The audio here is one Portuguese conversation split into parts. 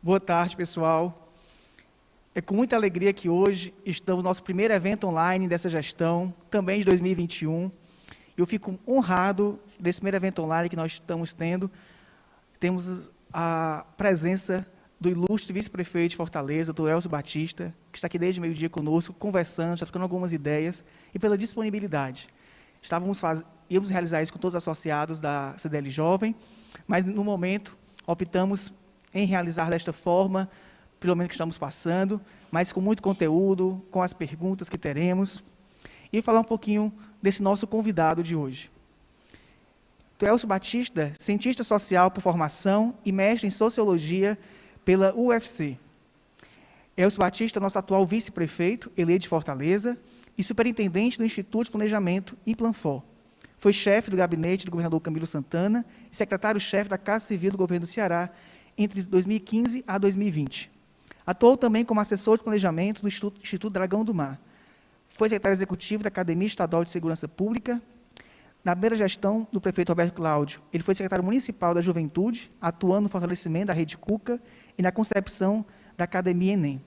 Boa tarde, pessoal. É com muita alegria que hoje estamos no nosso primeiro evento online dessa gestão, também de 2021. Eu fico honrado desse primeiro evento online que nós estamos tendo. Temos a presença do ilustre vice-prefeito de Fortaleza, do Elcio Batista, que está aqui desde meio-dia conosco, conversando, já trocando algumas ideias, e pela disponibilidade. Íamos realizar isso com todos os associados da CDL Jovem, mas no momento optamos em realizar desta forma, pelo menos que estamos passando, mas com muito conteúdo, com as perguntas que teremos, e falar um pouquinho desse nosso convidado de hoje. Elcio Batista, cientista social por formação e mestre em sociologia pela UFC. Elcio Batista é nosso atual vice-prefeito, eleito de Fortaleza, e superintendente do Instituto de Planejamento Implanfor. Foi chefe do gabinete do governador Camilo Santana e secretário-chefe da Casa Civil do governo do Ceará entre 2015 a 2020. Atuou também como assessor de planejamento do Instituto Dragão do Mar. Foi secretário executivo da Academia Estadual de Segurança Pública. Na primeira gestão do prefeito Roberto Cláudio, ele foi secretário municipal da Juventude, atuando no fortalecimento da Rede Cuca e na concepção da Academia Enem.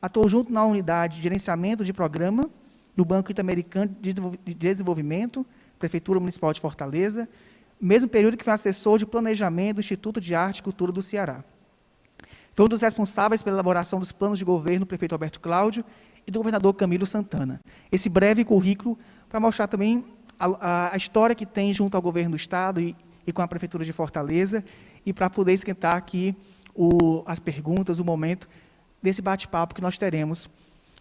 Atuou junto na unidade de gerenciamento de programa do Banco Interamericano de Desenvolvimento, Prefeitura Municipal de Fortaleza, mesmo período que foi assessor de planejamento do Instituto de Arte e Cultura do Ceará. Foi um dos responsáveis pela elaboração dos planos de governo do prefeito Roberto Cláudio e do governador Camilo Santana. Esse breve currículo para mostrar também a história que tem junto ao governo do Estado e com a Prefeitura de Fortaleza, e para poder esquentar aqui as perguntas, o momento desse bate-papo que nós teremos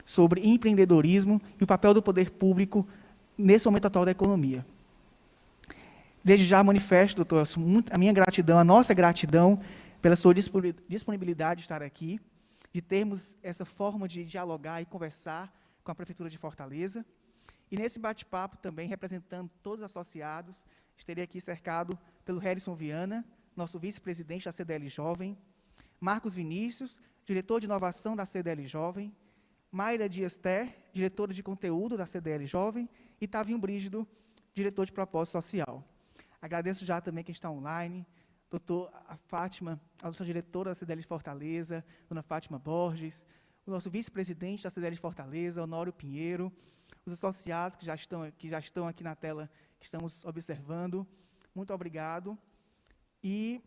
sobre empreendedorismo e o papel do poder público nesse momento atual da economia. Desde já manifesto, doutor Elcio, a minha gratidão, a nossa gratidão pela sua disponibilidade de estar aqui, de termos essa forma de dialogar e conversar com a Prefeitura de Fortaleza. E nesse bate-papo também, representando todos os associados, estarei aqui cercado pelo Harrison Viana, nosso vice-presidente da CDL Jovem, Marcos Vinícius, diretor de inovação da CDL Jovem, Mayra Dias Ter, diretora de conteúdo da CDL Jovem, e Tavinho Brígido, diretor de propósito social. Agradeço já também quem está online, a Fátima, a nossa diretora da CDL de Fortaleza, dona Fátima Borges, o nosso vice-presidente da CDL de Fortaleza, Honório Pinheiro, os associados que já estão aqui na tela, que estamos observando. Muito obrigado. E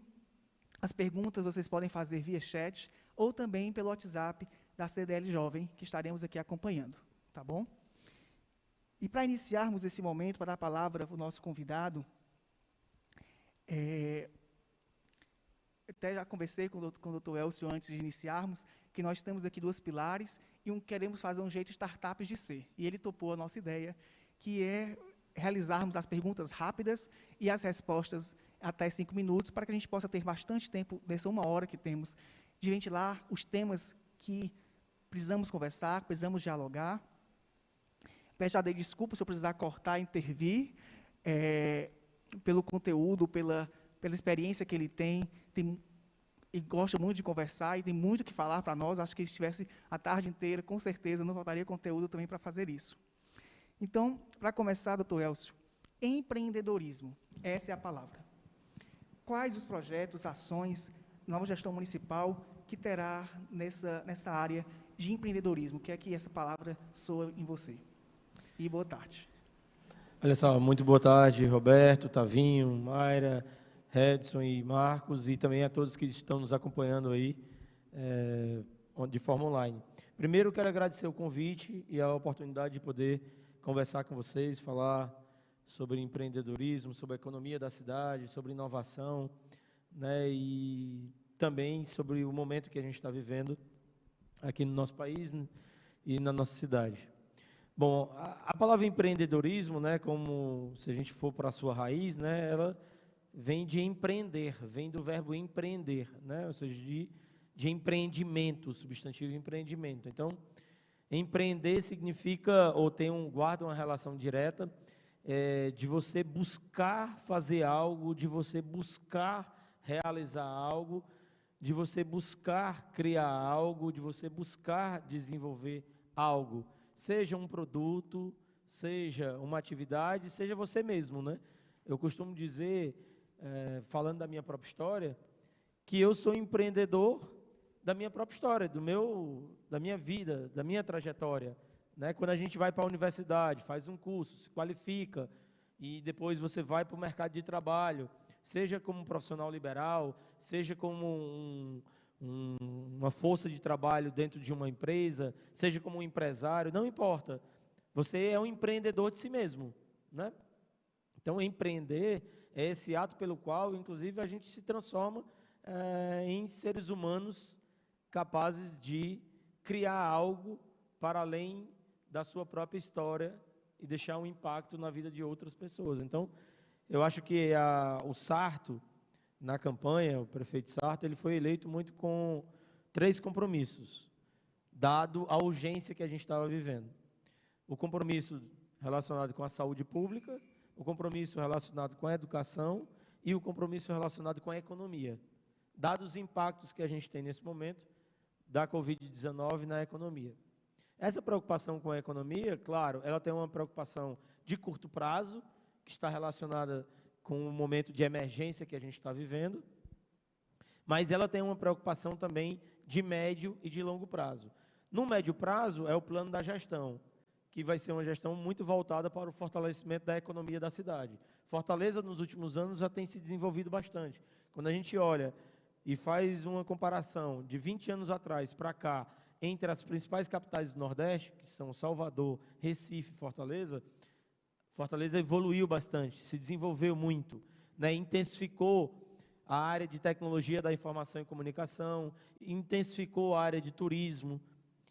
as perguntas vocês podem fazer via chat ou também pelo WhatsApp da CDL Jovem, que estaremos aqui acompanhando. Tá bom? E para iniciarmos esse momento, para dar a palavra para o nosso convidado, até já conversei com o doutor Elcio antes de iniciarmos, que nós temos aqui dois pilares e queremos fazer um jeito startups de ser. E ele topou a nossa ideia, que é realizarmos as perguntas rápidas e as respostas até 5 minutos, para que a gente possa ter bastante tempo, nessa 1 hora que temos, de ventilar os temas que precisamos conversar, precisamos dialogar. Peço já desculpa se eu precisar cortar e intervir, pelo conteúdo, pela experiência que ele tem e gosta muito de conversar e tem muito o que falar para nós. Acho que se estivesse a tarde inteira, com certeza, não faltaria conteúdo também para fazer isso. Então, para começar, doutor Elcio, empreendedorismo, essa é a palavra. Quais os projetos, ações, nova gestão municipal que terá nessa área de empreendedorismo? O que é que essa palavra soa em você? E boa tarde. Olha só, muito boa tarde, Roberto, Tavinho, Mayra, Edson e Marcos, e também a todos que estão nos acompanhando aí de forma online. Primeiro, quero agradecer o convite e a oportunidade de poder conversar com vocês, falar sobre empreendedorismo, sobre a economia da cidade, sobre inovação, né, e também sobre o momento que a gente está vivendo aqui no nosso país e na nossa cidade. Bom, a palavra empreendedorismo, né, como se a gente for para a sua raiz, né, ela vem de empreender, vem do verbo empreender, né, ou seja, de empreendimento, o substantivo empreendimento. Então, empreender significa, ou guarda uma relação direta, de você buscar fazer algo, de você buscar realizar algo, de você buscar criar algo, de você buscar desenvolver algo. Seja um produto, seja uma atividade, seja você mesmo, né? Eu costumo dizer, falando da minha própria história, que eu sou empreendedor da minha própria história, da minha vida, da minha trajetória. Né? Quando a gente vai para a universidade, faz um curso, se qualifica, e depois você vai para o mercado de trabalho, seja como um profissional liberal, seja como uma força de trabalho dentro de uma empresa, seja como um empresário, não importa. Você é um empreendedor de si mesmo. Né? Então, empreender é esse ato pelo qual, inclusive, a gente se transforma em seres humanos capazes de criar algo para além da sua própria história e deixar um impacto na vida de outras pessoas. Então, eu acho que o Sarto, na campanha, o prefeito Sarto, ele foi eleito muito com 3 compromissos, dado a urgência que a gente estava vivendo. O compromisso relacionado com a saúde pública, o compromisso relacionado com a educação e o compromisso relacionado com a economia, dados os impactos que a gente tem nesse momento da Covid-19 na economia. Essa preocupação com a economia, claro, ela tem uma preocupação de curto prazo, que está relacionada com o momento de emergência que a gente está vivendo, mas ela tem uma preocupação também de médio e de longo prazo. No médio prazo, é o plano da gestão, que vai ser uma gestão muito voltada para o fortalecimento da economia da cidade. Fortaleza, nos últimos anos, já tem se desenvolvido bastante. Quando a gente olha e faz uma comparação de 20 anos atrás para cá, entre as principais capitais do Nordeste, que são Salvador, Recife e Fortaleza, Fortaleza evoluiu bastante, se desenvolveu muito, né? Intensificou a área de tecnologia da informação e comunicação, intensificou a área de turismo,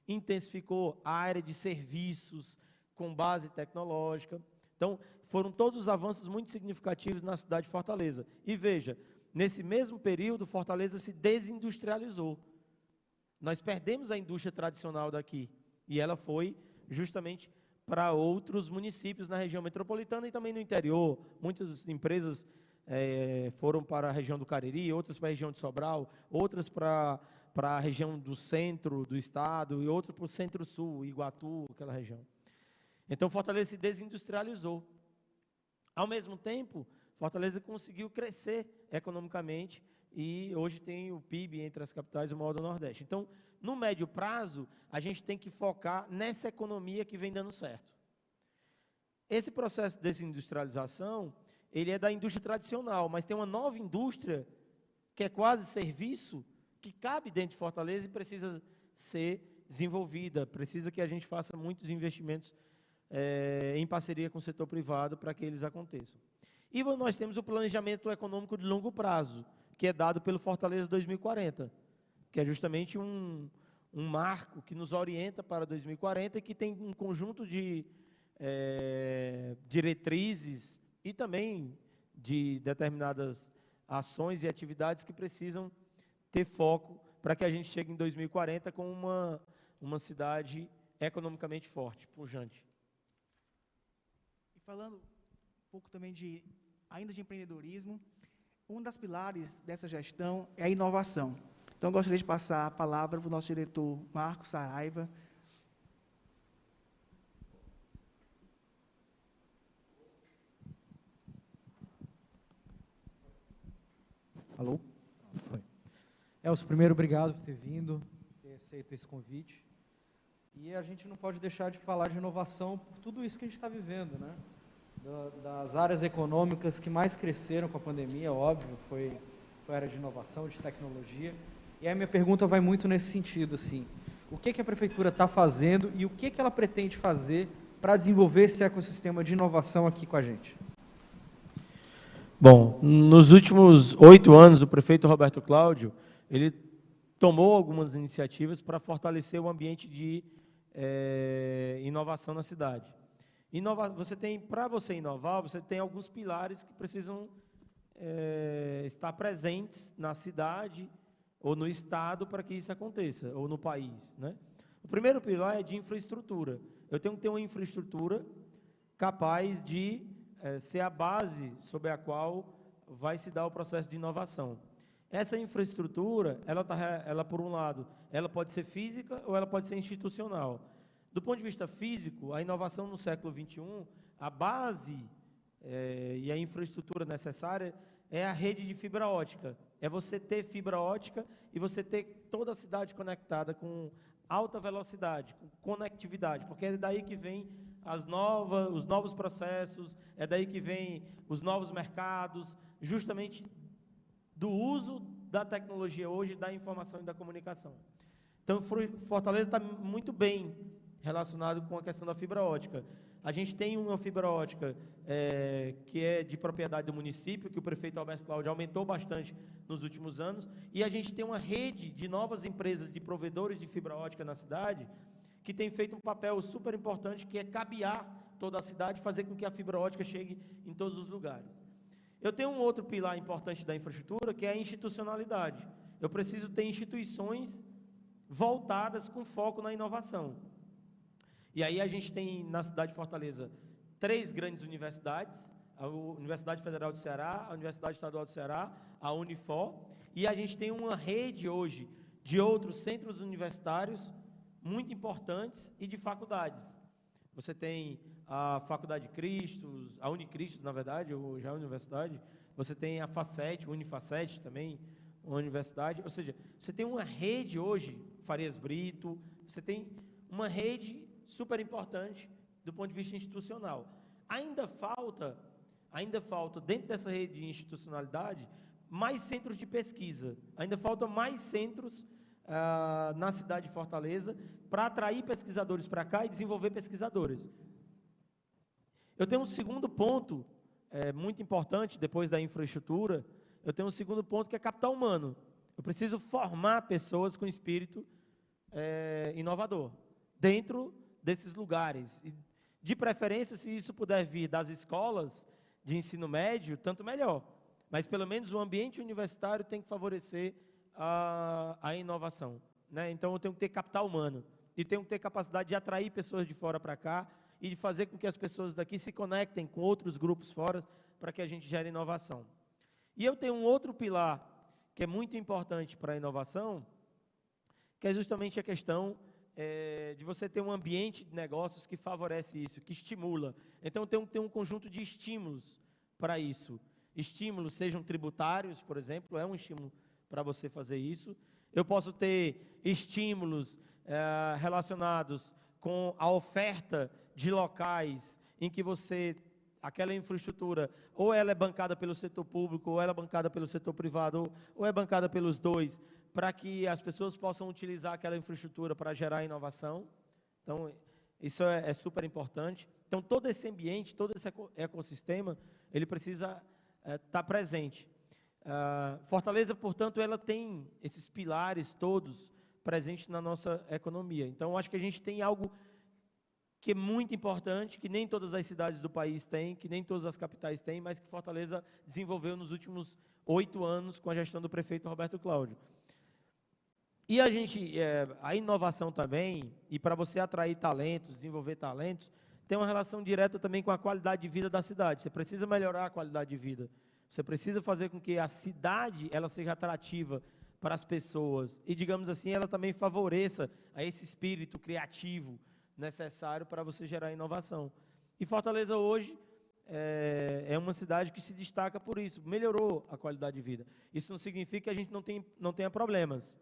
intensificou a área de serviços com base tecnológica. Então, foram todos os avanços muito significativos na cidade de Fortaleza. E veja, nesse mesmo período, Fortaleza se desindustrializou. Nós perdemos a indústria tradicional daqui, e ela foi justamente para outros municípios na região metropolitana e também no interior. Muitas empresas foram para a região do Cariri, outras para a região de Sobral, outras para a região do centro do estado e outras para o centro-sul, Iguatu, aquela região. Então, Fortaleza se desindustrializou. Ao mesmo tempo, Fortaleza conseguiu crescer economicamente e hoje tem o PIB entre as capitais o maior do Nordeste. Então, no médio prazo, a gente tem que focar nessa economia que vem dando certo. Esse processo de desindustrialização, ele é da indústria tradicional, mas tem uma nova indústria, que é quase serviço, que cabe dentro de Fortaleza e precisa ser desenvolvida, precisa que a gente faça muitos investimentos em parceria com o setor privado para que eles aconteçam. E nós temos o planejamento econômico de longo prazo, que é dado pelo Fortaleza 2040, que é justamente um marco que nos orienta para 2040 e que tem um conjunto de diretrizes e também de determinadas ações e atividades que precisam ter foco para que a gente chegue em 2040 com uma cidade economicamente forte, pujante. E falando um pouco também ainda de empreendedorismo, um das pilares dessa gestão é a inovação. Então, eu gostaria de passar a palavra para o nosso diretor Marcos Saraiva. Alô? Foi. Elcio, primeiro, obrigado por ter vindo, ter aceito esse convite. E a gente não pode deixar de falar de inovação por tudo isso que a gente está vivendo, né? Das áreas econômicas que mais cresceram com a pandemia, óbvio, foi a área de inovação, de tecnologia. E aí minha pergunta vai muito nesse sentido, assim, o que a prefeitura está fazendo e o que ela pretende fazer para desenvolver esse ecossistema de inovação aqui com a gente? Bom, nos últimos 8 anos, o prefeito Roberto Cláudio, ele tomou algumas iniciativas para fortalecer o ambiente de inovação na cidade. Para você inovar, você tem alguns pilares que precisam estar presentes na cidade ou no estado para que isso aconteça, ou no país, né? O primeiro pilar é de infraestrutura. Eu tenho que ter uma infraestrutura capaz de ser a base sobre a qual vai se dar o processo de inovação. Essa infraestrutura, ela por um lado, ela pode ser física ou ela pode ser institucional. Do ponto de vista físico, a inovação no século XXI, a base e a infraestrutura necessária é a rede de fibra ótica. É você ter fibra ótica e você ter toda a cidade conectada com alta velocidade, com conectividade, porque é daí que vem os novos processos, é daí que vem os novos mercados, justamente do uso da tecnologia hoje, da informação e da comunicação. Então, Fortaleza está muito bem relacionado com a questão da fibra ótica. A gente tem uma fibra ótica que é de propriedade do município, que o prefeito Roberto Cláudio aumentou bastante nos últimos anos, e a gente tem uma rede de novas empresas de provedores de fibra ótica na cidade, que tem feito um papel super importante, que é cabear toda a cidade, fazer com que a fibra ótica chegue em todos os lugares. Eu tenho um outro pilar importante da infraestrutura, que é a institucionalidade. Eu preciso ter instituições voltadas com foco na inovação. E aí a gente tem na cidade de Fortaleza 3 grandes universidades, a Universidade Federal do Ceará, a Universidade Estadual do Ceará, a Unifor, e a gente tem uma rede hoje de outros centros universitários muito importantes e de faculdades. Você tem a Faculdade Cristo, a Unicristo, na verdade, ou já a universidade, você tem a Facet, a Unifacet também, uma universidade, ou seja, você tem uma rede hoje, Farias Brito, você tem uma rede super importante do ponto de vista institucional. Ainda falta dentro dessa rede de institucionalidade, mais centros de pesquisa, ainda falta mais centros na cidade de Fortaleza, para atrair pesquisadores para cá e desenvolver pesquisadores. Eu tenho um segundo ponto, muito importante, depois da infraestrutura, eu tenho um segundo ponto que é capital humano. Eu preciso formar pessoas com espírito inovador, dentro desses lugares. E, de preferência, se isso puder vir das escolas de ensino médio, tanto melhor. Mas, pelo menos, o ambiente universitário tem que favorecer a inovação, né? Então, eu tenho que ter capital humano. E tenho que ter capacidade de atrair pessoas de fora para cá e de fazer com que as pessoas daqui se conectem com outros grupos fora para que a gente gere inovação. E eu tenho um outro pilar que é muito importante para a inovação, que é justamente a questão de você ter um ambiente de negócios que favorece isso, que estimula. Então, tem que ter um conjunto de estímulos para isso. Estímulos, sejam tributários, por exemplo, é um estímulo para você fazer isso. Eu posso ter estímulos relacionados com a oferta de locais em que aquela infraestrutura, ou ela é bancada pelo setor público, ou ela é bancada pelo setor privado, ou é bancada pelos dois, para que as pessoas possam utilizar aquela infraestrutura para gerar inovação. Então, isso é super importante. Então, todo esse ambiente, todo esse ecossistema, ele precisa estar presente. Fortaleza, portanto, ela tem esses pilares todos presentes na nossa economia. Então, acho que a gente tem algo que é muito importante, que nem todas as cidades do país têm, que nem todas as capitais têm, mas que Fortaleza desenvolveu nos últimos 8 anos com a gestão do prefeito Roberto Cláudio. E a inovação também, e para você atrair talentos, desenvolver talentos, tem uma relação direta também com a qualidade de vida da cidade. Você precisa melhorar a qualidade de vida. Você precisa fazer com que a cidade ela seja atrativa para as pessoas e, digamos assim, ela também favoreça a esse espírito criativo necessário para você gerar inovação. E Fortaleza hoje é uma cidade que se destaca por isso, melhorou a qualidade de vida. Isso não significa que a gente não tenha problemas.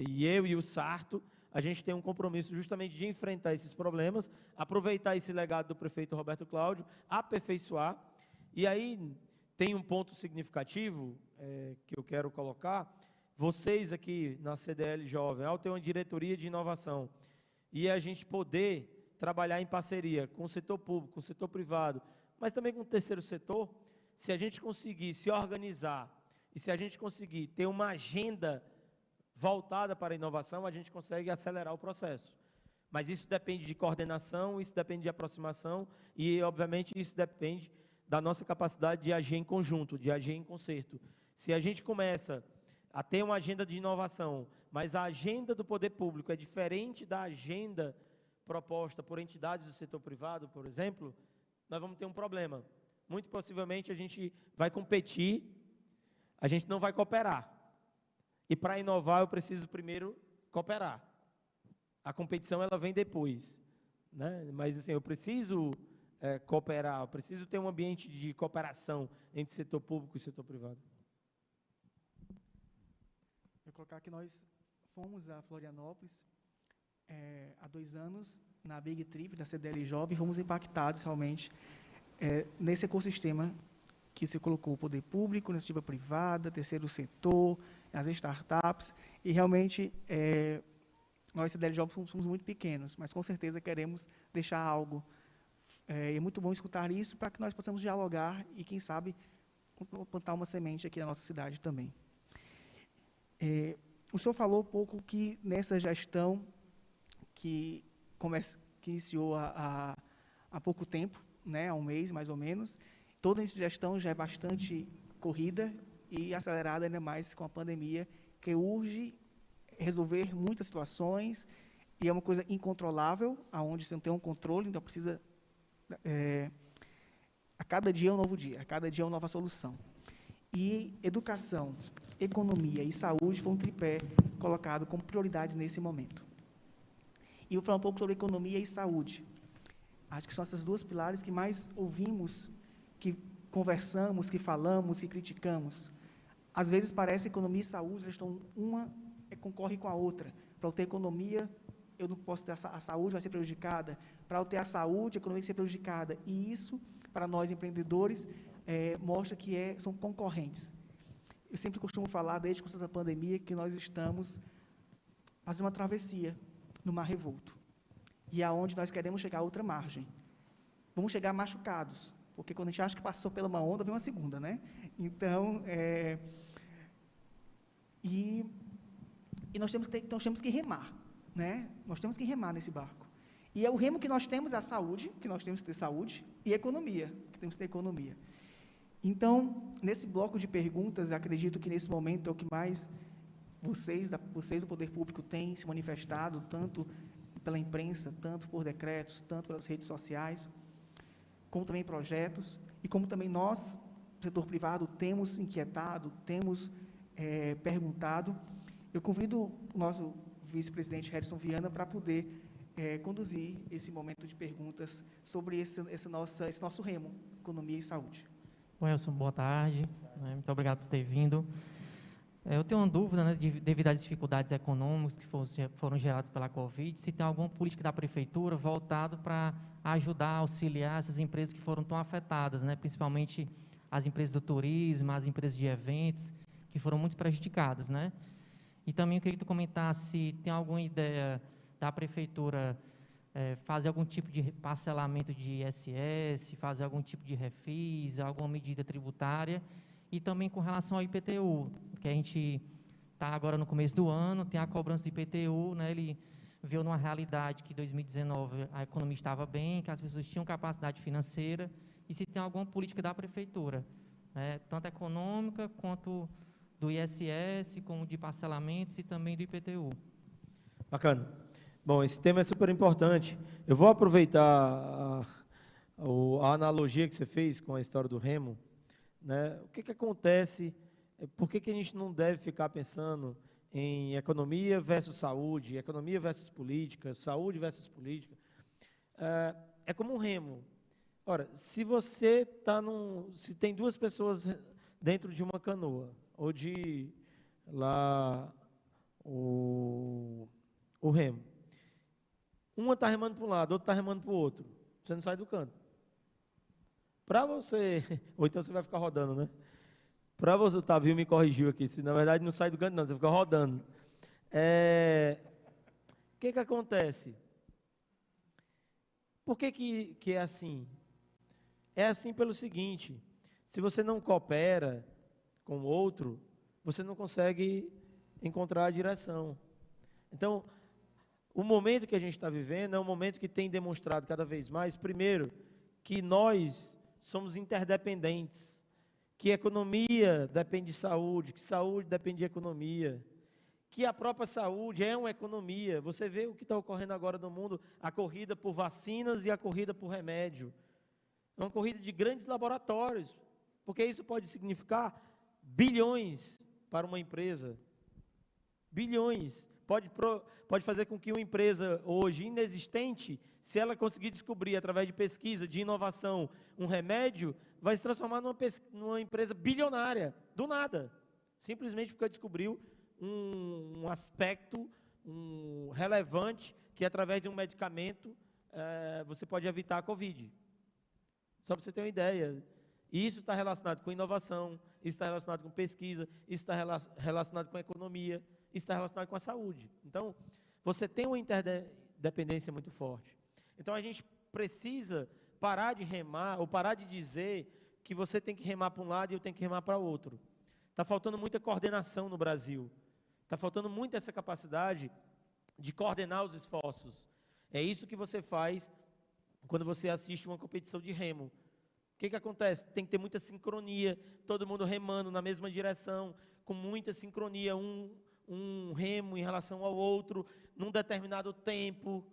E eu e o Sarto, a gente tem um compromisso justamente de enfrentar esses problemas, aproveitar esse legado do prefeito Roberto Cláudio, aperfeiçoar. E aí tem um ponto significativo que eu quero colocar. Vocês aqui na CDL Jovem, ao ter uma diretoria de inovação, e a gente poder trabalhar em parceria com o setor público, com o setor privado, mas também com o terceiro setor, se a gente conseguir se organizar e se a gente conseguir ter uma agenda voltada para a inovação, a gente consegue acelerar o processo. Mas isso depende de coordenação, isso depende de aproximação e, obviamente, isso depende da nossa capacidade de agir em conjunto, de agir em concerto. Se a gente começa a ter uma agenda de inovação, mas a agenda do poder público é diferente da agenda proposta por entidades do setor privado, por exemplo, nós vamos ter um problema. Muito possivelmente a gente vai competir, a gente não vai cooperar. E para inovar eu preciso primeiro cooperar. A competição ela vem depois, né? Mas assim, eu preciso cooperar, eu preciso ter um ambiente de cooperação entre setor público e setor privado. Vou colocar que nós fomos a Florianópolis há 2 anos, na Big Trip da CDL Jovem, fomos impactados realmente nesse ecossistema que se colocou o poder público, iniciativa privada, terceiro setor, as startups, e realmente nós, CDL Jovem, somos muito pequenos, mas com certeza queremos deixar algo. É muito bom escutar isso para que nós possamos dialogar e, quem sabe, plantar uma semente aqui na nossa cidade também. O senhor falou um pouco que nessa gestão que iniciou há pouco tempo, né, há um mês mais ou menos, toda essa gestão já é bastante corrida e acelerada ainda mais com a pandemia, que urge resolver muitas situações e é uma coisa incontrolável, aonde você não tem um controle, então precisa a cada dia é um novo dia, a cada dia é uma nova solução. E educação, economia e saúde foi um tripé colocado como prioridades nesse momento. E eu vou falar um pouco sobre economia e saúde. Acho que são essas 2 pilares que mais ouvimos, que conversamos, que falamos, que criticamos. Às vezes parece que economia e saúde, elas estão uma concorre com a outra. Para eu ter economia, eu não posso ter a saúde, vai ser prejudicada. Para eu ter a saúde, a economia vai ser prejudicada. E isso, para nós empreendedores, mostra que são concorrentes. Eu sempre costumo falar, desde que começou a pandemia, que nós estamos fazendo uma travessia no Mar Revolto. E aonde nós queremos chegar a outra margem. Vamos chegar machucados, porque quando a gente acha que passou pela uma onda, vem uma segunda, né? Então, nós temos que remar, né? Nós temos que remar nesse barco. E o remo que nós temos é a saúde, que nós temos que ter saúde, e a economia, que temos que ter economia. Então, nesse bloco de perguntas, acredito que nesse momento é o que mais vocês do Poder Público, têm se manifestado, tanto pela imprensa, tanto por decretos, tanto pelas redes sociais, como também projetos, e como também nós, setor privado, temos inquietado, temos perguntado. Eu convido o nosso vice-presidente Harrison Viana para poder conduzir esse momento de perguntas sobre esse nosso remo, economia e saúde. Wilson, boa tarde. Muito obrigado por ter vindo. Eu tenho uma dúvida, né, devido às dificuldades econômicas que foram geradas pela Covid, se tem alguma política da Prefeitura voltada para ajudar, auxiliar essas empresas que foram tão afetadas, né, principalmente as empresas do turismo, as empresas de eventos, que foram muito prejudicadas, né? E também eu queria que tu comentasse se tem alguma ideia da Prefeitura fazer algum tipo de parcelamento de ISS, fazer algum tipo de refis, alguma medida tributária, e também com relação ao IPTU, que a gente está agora no começo do ano, tem a cobrança do IPTU, né, ele viu numa realidade que em 2019 a economia estava bem, que as pessoas tinham capacidade financeira, e se tem alguma política da Prefeitura, né, tanto econômica quanto do ISS, como de parcelamentos e também do IPTU. Bacana. Bom, esse tema é super importante. Eu vou aproveitar a analogia que você fez com a história do remo, né? O que acontece, por que a gente não deve ficar pensando em economia versus saúde, economia versus política, saúde versus política? É como um remo. Ora, se tem 2 pessoas dentro de uma canoa, ou de lá o remo, uma está remando para um lado, outra está remando para o outro, você não sai do canto. Para você, ou então você vai ficar rodando, né? Para você, o Tavinho me corrigiu aqui, se na verdade não sai do canto não, você fica rodando. O que acontece? Por que é assim? É assim pelo seguinte, se você não coopera com o outro, você não consegue encontrar a direção. Então, o momento que a gente está vivendo é um momento que tem demonstrado cada vez mais, primeiro, que nós somos interdependentes, que economia depende de saúde, que saúde depende de economia, que a própria saúde é uma economia. Você vê o que está ocorrendo agora no mundo, a corrida por vacinas e a corrida por remédio. É uma corrida de grandes laboratórios, porque isso pode significar bilhões para uma empresa, bilhões, pode fazer com que uma empresa hoje inexistente, se ela conseguir descobrir através de pesquisa, de inovação, um remédio, vai se transformar numa empresa bilionária, do nada. Simplesmente porque descobriu um aspecto relevante que através de um medicamento você pode evitar a Covid. Só para você ter uma ideia. E isso está relacionado com inovação, isso está relacionado com pesquisa, isso está relacionado com a economia, isso está relacionado com a saúde. Então, você tem uma interdependência muito forte. Então, a gente precisa parar de remar, ou parar de dizer que você tem que remar para um lado e eu tenho que remar para o outro. Está faltando muita coordenação no Brasil. Está faltando muito essa capacidade de coordenar os esforços. É isso que você faz quando você assiste uma competição de remo. O que acontece? Tem que ter muita sincronia, todo mundo remando na mesma direção, com muita sincronia, um remo em relação ao outro, num determinado tempo.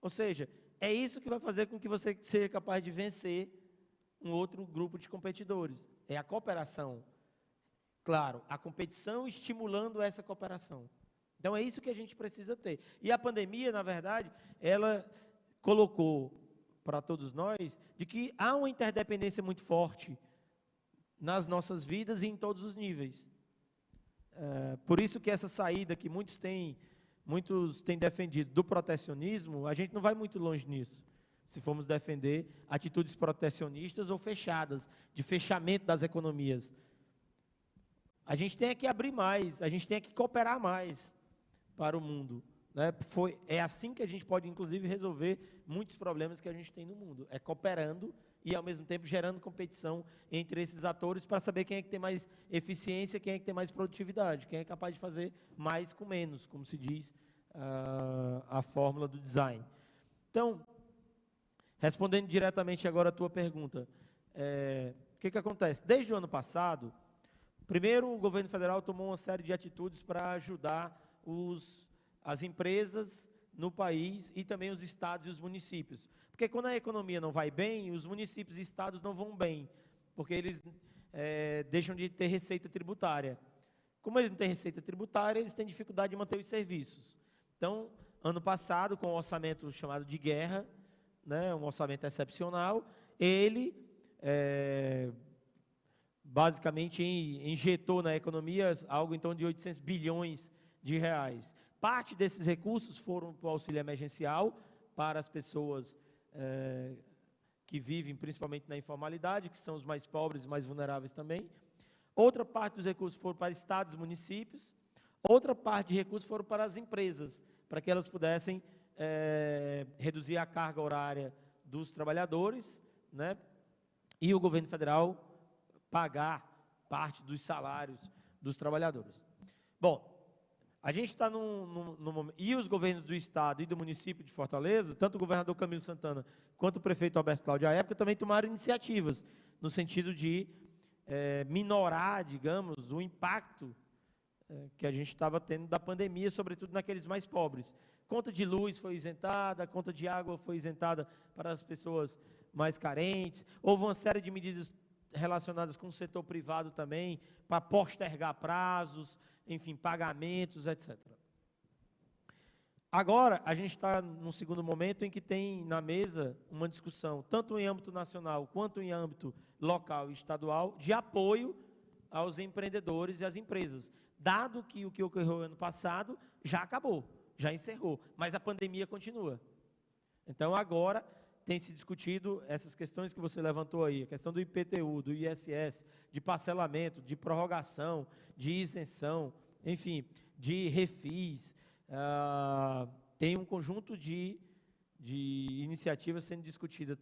Ou seja, é isso que vai fazer com que você seja capaz de vencer um outro grupo de competidores. É a cooperação. Claro, a competição estimulando essa cooperação. Então, é isso que a gente precisa ter. E a pandemia, na verdade, ela colocou para todos nós, de que há uma interdependência muito forte nas nossas vidas e em todos os níveis. Por isso que essa saída que muitos têm defendido do protecionismo, a gente não vai muito longe nisso, se formos defender atitudes protecionistas ou fechadas, de fechamento das economias. A gente tem que abrir mais, a gente tem que cooperar mais para o mundo. É assim que a gente pode, inclusive, resolver muitos problemas que a gente tem no mundo. É cooperando e, ao mesmo tempo, gerando competição entre esses atores para saber quem é que tem mais eficiência, quem é que tem mais produtividade, quem é capaz de fazer mais com menos, como se diz a fórmula do design. Então, respondendo diretamente agora a tua pergunta, o que acontece? Desde o ano passado, primeiro, o governo federal tomou uma série de atitudes para ajudar as empresas no país e também os estados e os municípios. Porque quando a economia não vai bem, os municípios e estados não vão bem, porque eles deixam de ter receita tributária. Como eles não têm receita tributária, eles têm dificuldade de manter os serviços. Então, ano passado, com o orçamento chamado de guerra, um orçamento excepcional, ele basicamente injetou na economia algo em torno de 800 bilhões de reais. Parte desses recursos foram para o auxílio emergencial, para as pessoas que vivem principalmente na informalidade, que são os mais pobres e mais vulneráveis também. Outra parte dos recursos foram para estados e municípios. Outra parte de recursos foram para as empresas, para que elas pudessem reduzir a carga horária dos trabalhadores, e o governo federal pagar parte dos salários dos trabalhadores. Bom, a gente está num momento, e os governos do estado e do município de Fortaleza, tanto o governador Camilo Santana quanto o prefeito Alberto Cláudio, à época, também tomaram iniciativas, no sentido de minorar, digamos, o impacto que a gente estava tendo da pandemia, sobretudo naqueles mais pobres. Conta de luz foi isentada, conta de água foi isentada para as pessoas mais carentes, houve uma série de medidas relacionadas com o setor privado também, para postergar prazos, enfim, pagamentos, etc. Agora, a gente está num segundo momento em que tem na mesa uma discussão, tanto em âmbito nacional quanto em âmbito local e estadual, de apoio aos empreendedores e às empresas, dado que o que ocorreu ano passado já acabou, já encerrou, mas a pandemia continua. Então, agora tem se discutido essas questões que você levantou aí, a questão do IPTU, do ISS, de parcelamento, de prorrogação, de isenção, enfim, de refis. Tem um conjunto de iniciativas sendo discutidas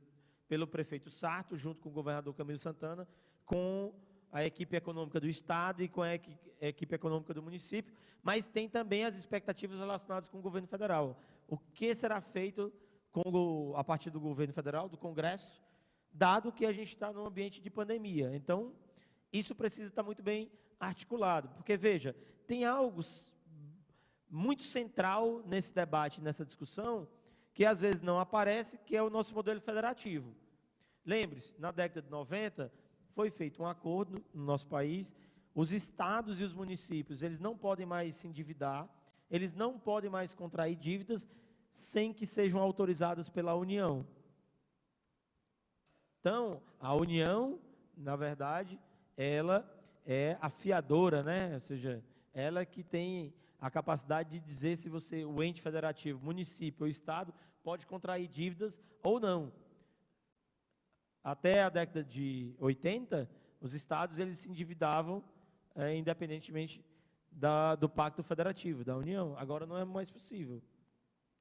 pelo prefeito Sarto, junto com o governador Camilo Santana, com a equipe econômica do Estado e com a equipe econômica do município, mas tem também as expectativas relacionadas com o governo federal. O que será feito a partir do governo federal, do Congresso, dado que a gente está num ambiente de pandemia. Então, isso precisa estar muito bem articulado, porque, veja, tem algo muito central nesse debate, nessa discussão, que às vezes não aparece, que é o nosso modelo federativo. Lembre-se, na década de 90, foi feito um acordo no nosso país, os estados e os municípios, eles não podem mais se endividar, eles não podem mais contrair dívidas sem que sejam autorizadas pela União. Então, a União, na verdade, ela é a fiadora, né? Ou seja, ela que tem a capacidade de dizer se você, o ente federativo, município ou estado, pode contrair dívidas ou não. Até a década de 80, os estados eles se endividavam independentemente do pacto federativo, da União. Agora não é mais possível,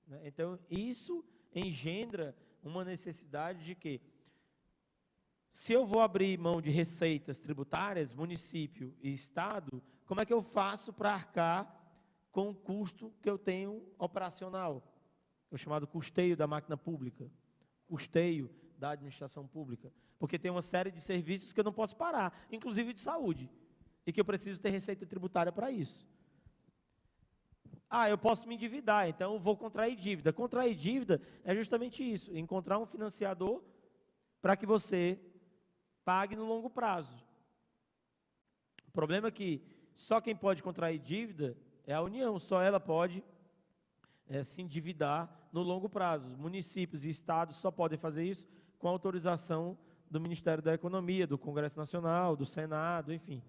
né? Então, isso engendra uma necessidade de que, se eu vou abrir mão de receitas tributárias, município e estado, como é que eu faço para arcar com o custo que eu tenho operacional? É o chamado custeio da máquina pública, custeio da administração pública. Porque tem uma série de serviços que eu não posso parar, inclusive de saúde, e que eu preciso ter receita tributária para isso. Eu posso me endividar, então eu vou contrair dívida. Contrair dívida é justamente isso, encontrar um financiador para que você pague no longo prazo. O problema é que só quem pode contrair dívida é a União, só ela pode se endividar no longo prazo. Os municípios e estados só podem fazer isso com autorização do Ministério da Economia, do Congresso Nacional, do Senado, enfim.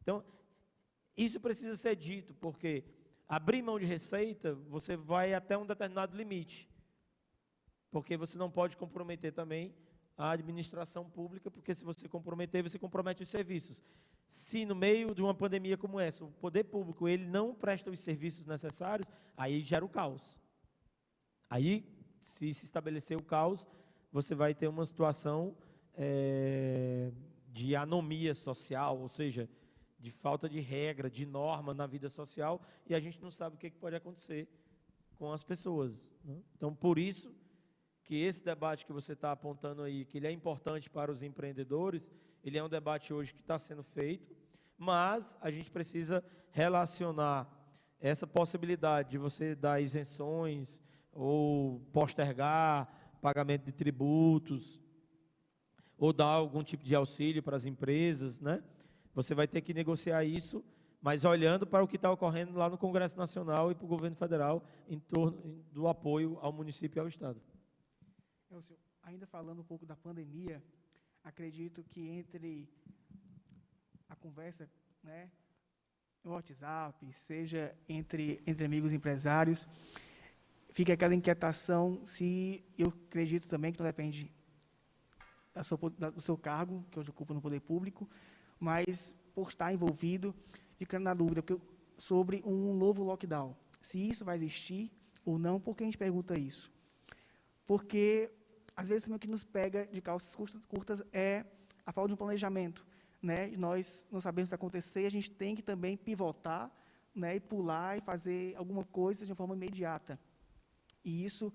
Então, isso precisa ser dito, porque abrir mão de receita, você vai até um determinado limite, porque você não pode comprometer também a administração pública, porque se você comprometer, você compromete os serviços. Se no meio de uma pandemia como essa, o poder público ele não presta os serviços necessários, aí gera o caos. Aí, se estabelecer o caos, você vai ter uma situação de anomia social, ou seja, de falta de regra, de norma na vida social, e a gente não sabe o que pode acontecer com as pessoas, né? Então, por isso que esse debate que você está apontando aí, que ele é importante para os empreendedores, ele é um debate hoje que está sendo feito, mas a gente precisa relacionar essa possibilidade de você dar isenções ou postergar pagamento de tributos ou dar algum tipo de auxílio para as empresas, né? Você vai ter que negociar isso, mas olhando para o que está ocorrendo lá no Congresso Nacional e para o governo federal em torno do apoio ao município e ao estado. Elcio, ainda falando um pouco da pandemia, acredito que entre a conversa, né, no WhatsApp, seja entre amigos empresários, fica aquela inquietação se, eu acredito também que não depende do seu cargo, que hoje ocupa no poder público, mas por estar envolvido, ficando na dúvida sobre um novo lockdown, se isso vai existir ou não. Por que a gente pergunta isso? Porque, às vezes, o que nos pega de calças curtas é a falta de um planejamento, né? Nós não sabemos o que acontecer, a gente tem que também pivotar, né, e pular e fazer alguma coisa de uma forma imediata. E isso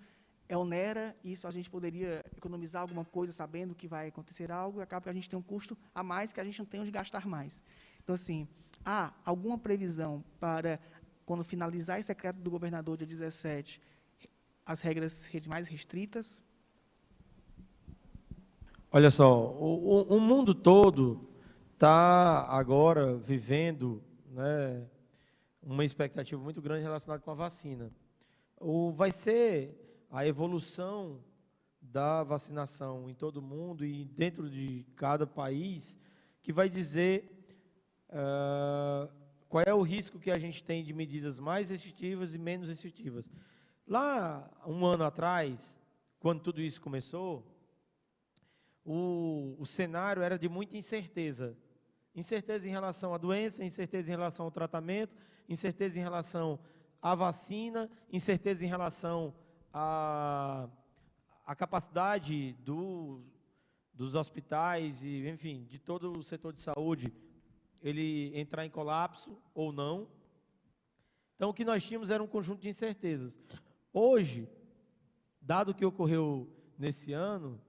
onera, isso a gente poderia economizar alguma coisa sabendo que vai acontecer algo, e acaba que a gente tem um custo a mais que a gente não tem onde gastar mais. Então, assim, há alguma previsão para, quando finalizar esse decreto do governador dia 17, as regras mais restritas? Olha só, o mundo todo está agora vivendo, né, uma expectativa muito grande relacionada com a vacina. Vai ser a evolução da vacinação em todo o mundo e dentro de cada país que vai dizer qual é o risco que a gente tem de medidas mais restritivas e menos restritivas. Lá, um ano atrás, quando tudo isso começou, o cenário era de muita incerteza. Incerteza em relação à doença, incerteza em relação ao tratamento, incerteza em relação à vacina, incerteza em relação à capacidade dos hospitais e, enfim, de todo o setor de saúde, ele entrar em colapso ou não. Então, o que nós tínhamos era um conjunto de incertezas. Hoje, dado o que ocorreu nesse ano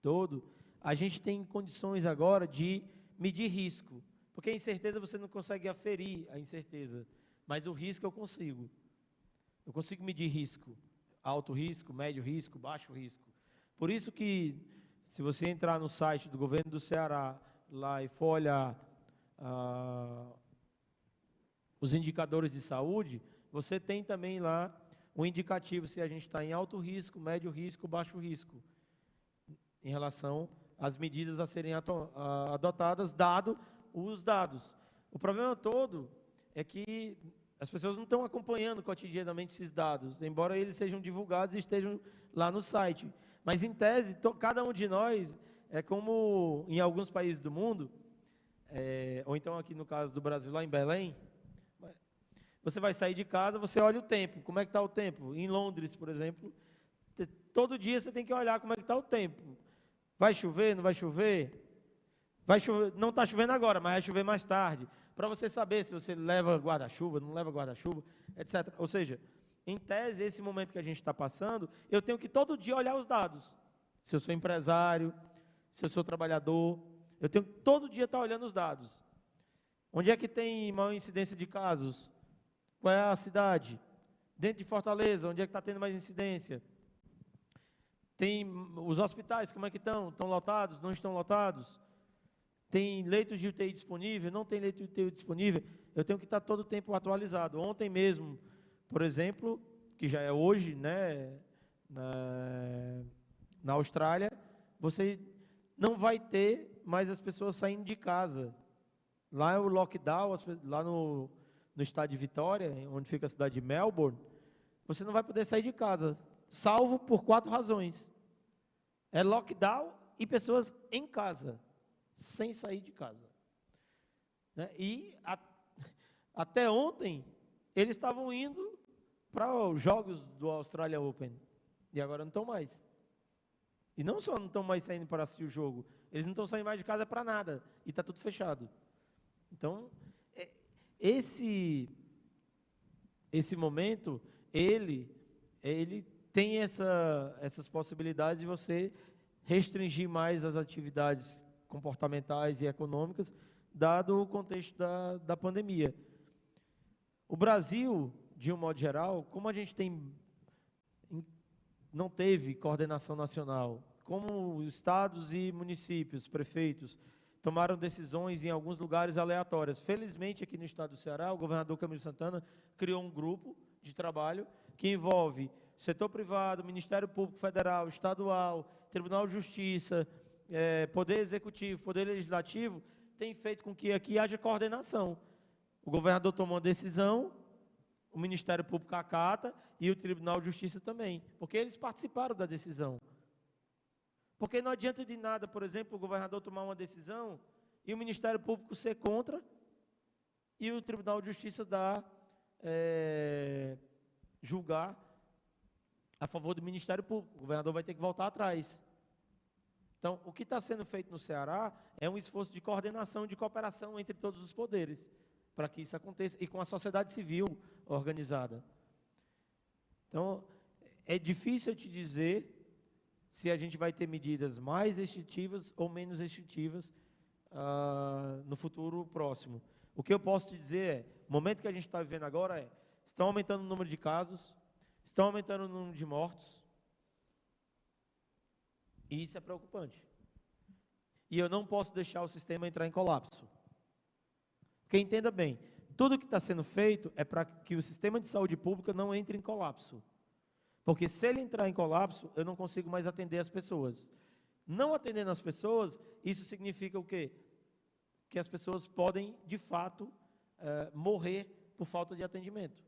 todo, a gente tem condições agora de medir risco, porque a incerteza você não consegue aferir a incerteza, mas o risco eu consigo medir risco, alto risco, médio risco, baixo risco. Por isso que, se você entrar no site do governo do Ceará lá e for olhar os indicadores de saúde, você tem também lá um indicativo se a gente está em alto risco, médio risco, baixo risco, em relação às medidas a serem adotadas, dado os dados. O problema todo é que as pessoas não estão acompanhando cotidianamente esses dados, embora eles sejam divulgados e estejam lá no site. Mas, em tese, cada um de nós, é como em alguns países do mundo, ou então aqui no caso do Brasil, lá em Belém, você vai sair de casa, você olha o tempo, como é que está o tempo? Em Londres, por exemplo, todo dia você tem que olhar como é que está o tempo. Vai chover, não vai chover? Vai chover, não está chovendo agora, mas vai chover mais tarde. Para você saber se você leva guarda-chuva, não leva guarda-chuva, etc. Ou seja, em tese, esse momento que a gente está passando, eu tenho que todo dia olhar os dados. Se eu sou empresário, se eu sou trabalhador, eu tenho que todo dia estar olhando os dados. Onde é que tem maior incidência de casos? Qual é a cidade? Dentro de Fortaleza, onde é que está tendo mais incidência? Tem os hospitais, como é que estão? Estão lotados? Não estão lotados? Tem leitos de UTI disponível? Não tem leito de UTI disponível? Eu tenho que estar todo o tempo atualizado. Ontem mesmo, por exemplo, que já é hoje, né, na Austrália, você não vai ter mais as pessoas saindo de casa. Lá é o lockdown, lá no estado de Vitória, onde fica a cidade de Melbourne, você não vai poder sair de casa, salvo por 4 razões. É lockdown e pessoas em casa, sem sair de casa. Né? E até ontem, eles estavam indo para os jogos do Australia Open, e agora não estão mais. E não só não estão mais saindo para assistir o jogo, eles não estão saindo mais de casa para nada, e está tudo fechado. Então, esse momento, ele tem essas possibilidades de você restringir mais as atividades comportamentais e econômicas, dado o contexto da pandemia. O Brasil, de um modo geral, como a gente não teve coordenação nacional, como estados e municípios, prefeitos, tomaram decisões em alguns lugares aleatórias. Felizmente, aqui no estado do Ceará, o governador Camilo Santana criou um grupo de trabalho que envolve setor privado, Ministério Público Federal, Estadual, Tribunal de Justiça, Poder Executivo, Poder Legislativo, tem feito com que aqui haja coordenação. O governador tomou uma decisão, o Ministério Público acata e o Tribunal de Justiça também, porque eles participaram da decisão. Porque não adianta de nada, por exemplo, o governador tomar uma decisão e o Ministério Público ser contra e o Tribunal de Justiça julgar a favor do Ministério Público. O governador vai ter que voltar atrás. Então, o que está sendo feito no Ceará é um esforço de coordenação, de cooperação entre todos os poderes, para que isso aconteça, e com a sociedade civil organizada. Então, é difícil eu te dizer se a gente vai ter medidas mais restritivas ou menos restritivas no futuro próximo. O que eu posso te dizer é, o momento que a gente está vivendo agora estão aumentando o número de casos, estão aumentando o número de mortos, e isso é preocupante. E eu não posso deixar o sistema entrar em colapso. Porque entenda bem, tudo que está sendo feito é para que o sistema de saúde pública não entre em colapso. Porque se ele entrar em colapso, eu não consigo mais atender as pessoas. Não atendendo as pessoas, isso significa o quê? Que as pessoas podem, de fato, morrer por falta de atendimento.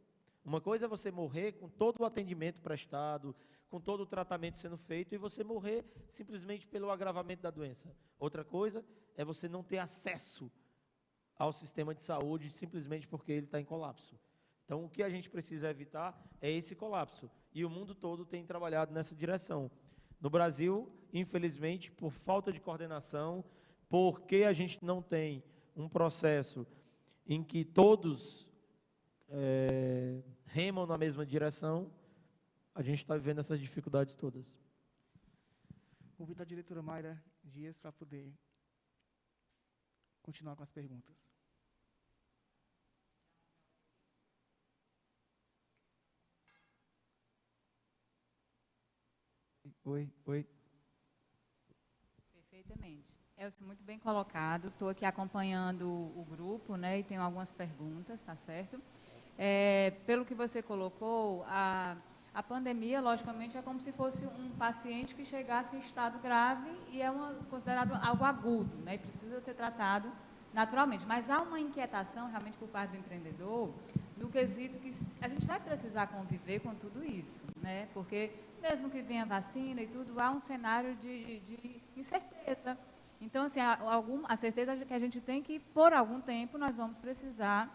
Uma coisa é você morrer com todo o atendimento prestado, com todo o tratamento sendo feito, e você morrer simplesmente pelo agravamento da doença. Outra coisa é você não ter acesso ao sistema de saúde simplesmente porque ele está em colapso. Então, o que a gente precisa evitar é esse colapso. E o mundo todo tem trabalhado nessa direção. No Brasil, infelizmente, por falta de coordenação, porque a gente não tem um processo em que todos remam na mesma direção, a gente está vivendo essas dificuldades todas. Convido a diretora Mayra Dias para poder continuar com as perguntas. Oi. Perfeitamente. Elcio, muito bem colocado. Estou aqui acompanhando o grupo, né, e tenho algumas perguntas, tá certo? Pelo que você colocou, a pandemia, logicamente, é como se fosse um paciente que chegasse em estado grave e é considerado algo agudo, né, e precisa ser tratado naturalmente. Mas há uma inquietação, realmente, por parte do empreendedor, no quesito que a gente vai precisar conviver com tudo isso, né, porque mesmo que venha vacina e tudo, há um cenário de incerteza. Então, assim, a certeza de que a gente tem que, por algum tempo, nós vamos precisar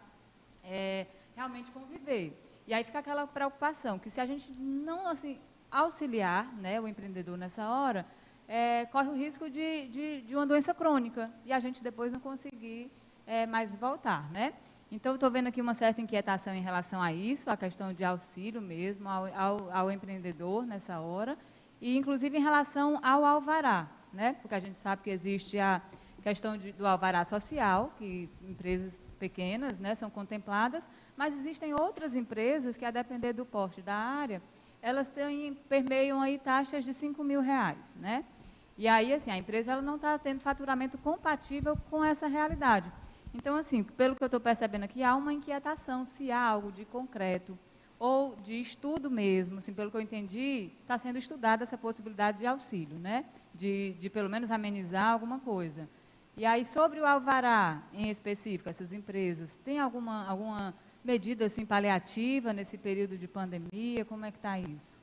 realmente conviver. E aí fica aquela preocupação, que se a gente não assim, auxiliar, né, o empreendedor nessa hora, corre o risco de uma doença crônica e a gente depois não conseguir mais voltar, né? Então, estou vendo aqui uma certa inquietação em relação a isso, a questão de auxílio mesmo ao empreendedor nessa hora, e inclusive em relação ao alvará, né? Porque a gente sabe que existe a questão do alvará social, que empresas pequenas, né, são contempladas, mas existem outras empresas que, a depender do porte da área, elas permeiam aí taxas de R$5.000, né? E aí, assim, a empresa ela não está tendo faturamento compatível com essa realidade. Então, assim, pelo que eu estou percebendo aqui, há uma inquietação se há algo de concreto ou de estudo mesmo, assim, pelo que eu entendi, está sendo estudada essa possibilidade de auxílio, né? De pelo menos amenizar alguma coisa. E aí, sobre o alvará, em específico, essas empresas, tem alguma medida assim, paliativa nesse período de pandemia? Como é que está isso?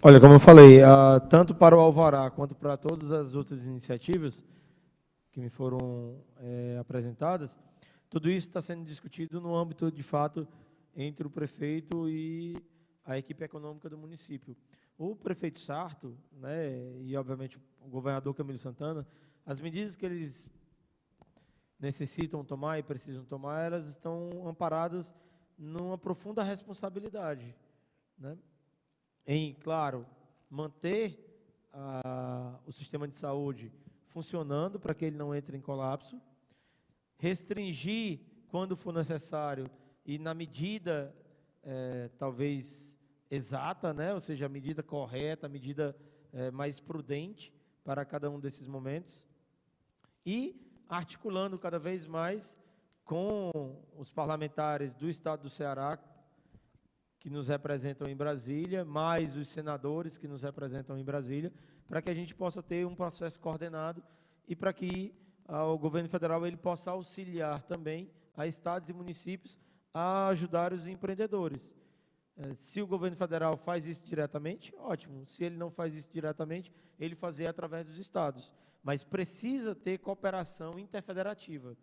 Olha, como eu falei, tanto para o alvará quanto para todas as outras iniciativas que me foram apresentadas, tudo isso está sendo discutido no âmbito, de fato, entre o prefeito e a equipe econômica do município. O prefeito Sarto, né, e, obviamente, o governador Camilo Santana, as medidas que eles necessitam tomar e precisam tomar, elas estão amparadas numa profunda responsabilidade, né? Em, claro, manter o sistema de saúde funcionando para que ele não entre em colapso, restringir quando for necessário e na medida, talvez, exata, né? Ou seja, a medida correta, a medida mais prudente para cada um desses momentos, e articulando cada vez mais com os parlamentares do Estado do Ceará, que nos representam em Brasília, mais os senadores que nos representam em Brasília, para que a gente possa ter um processo coordenado e para que o governo federal ele possa auxiliar também a estados e municípios a ajudar os empreendedores. Se o governo federal faz isso diretamente, ótimo. Se ele não faz isso diretamente, ele fazer através dos estados. Mas precisa ter cooperação interfederativa.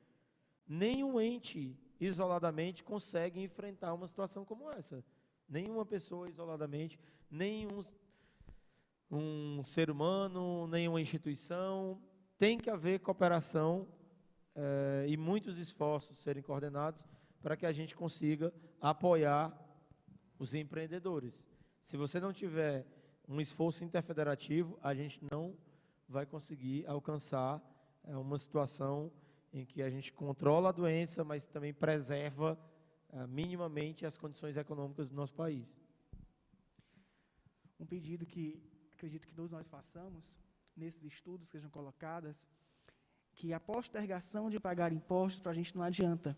Nenhum ente, isoladamente, consegue enfrentar uma situação como essa. Nenhuma pessoa, isoladamente, nenhum ser humano, nenhuma instituição. Tem que haver cooperação e muitos esforços serem coordenados para que a gente consiga apoiar os empreendedores. Se você não tiver um esforço interfederativo, a gente não vai conseguir alcançar uma situação em que a gente controla a doença, mas também preserva minimamente as condições econômicas do nosso país. Um pedido que acredito que todos nós façamos, nesses estudos que sejam colocados, que a postergação de pagar impostos para a gente não adianta,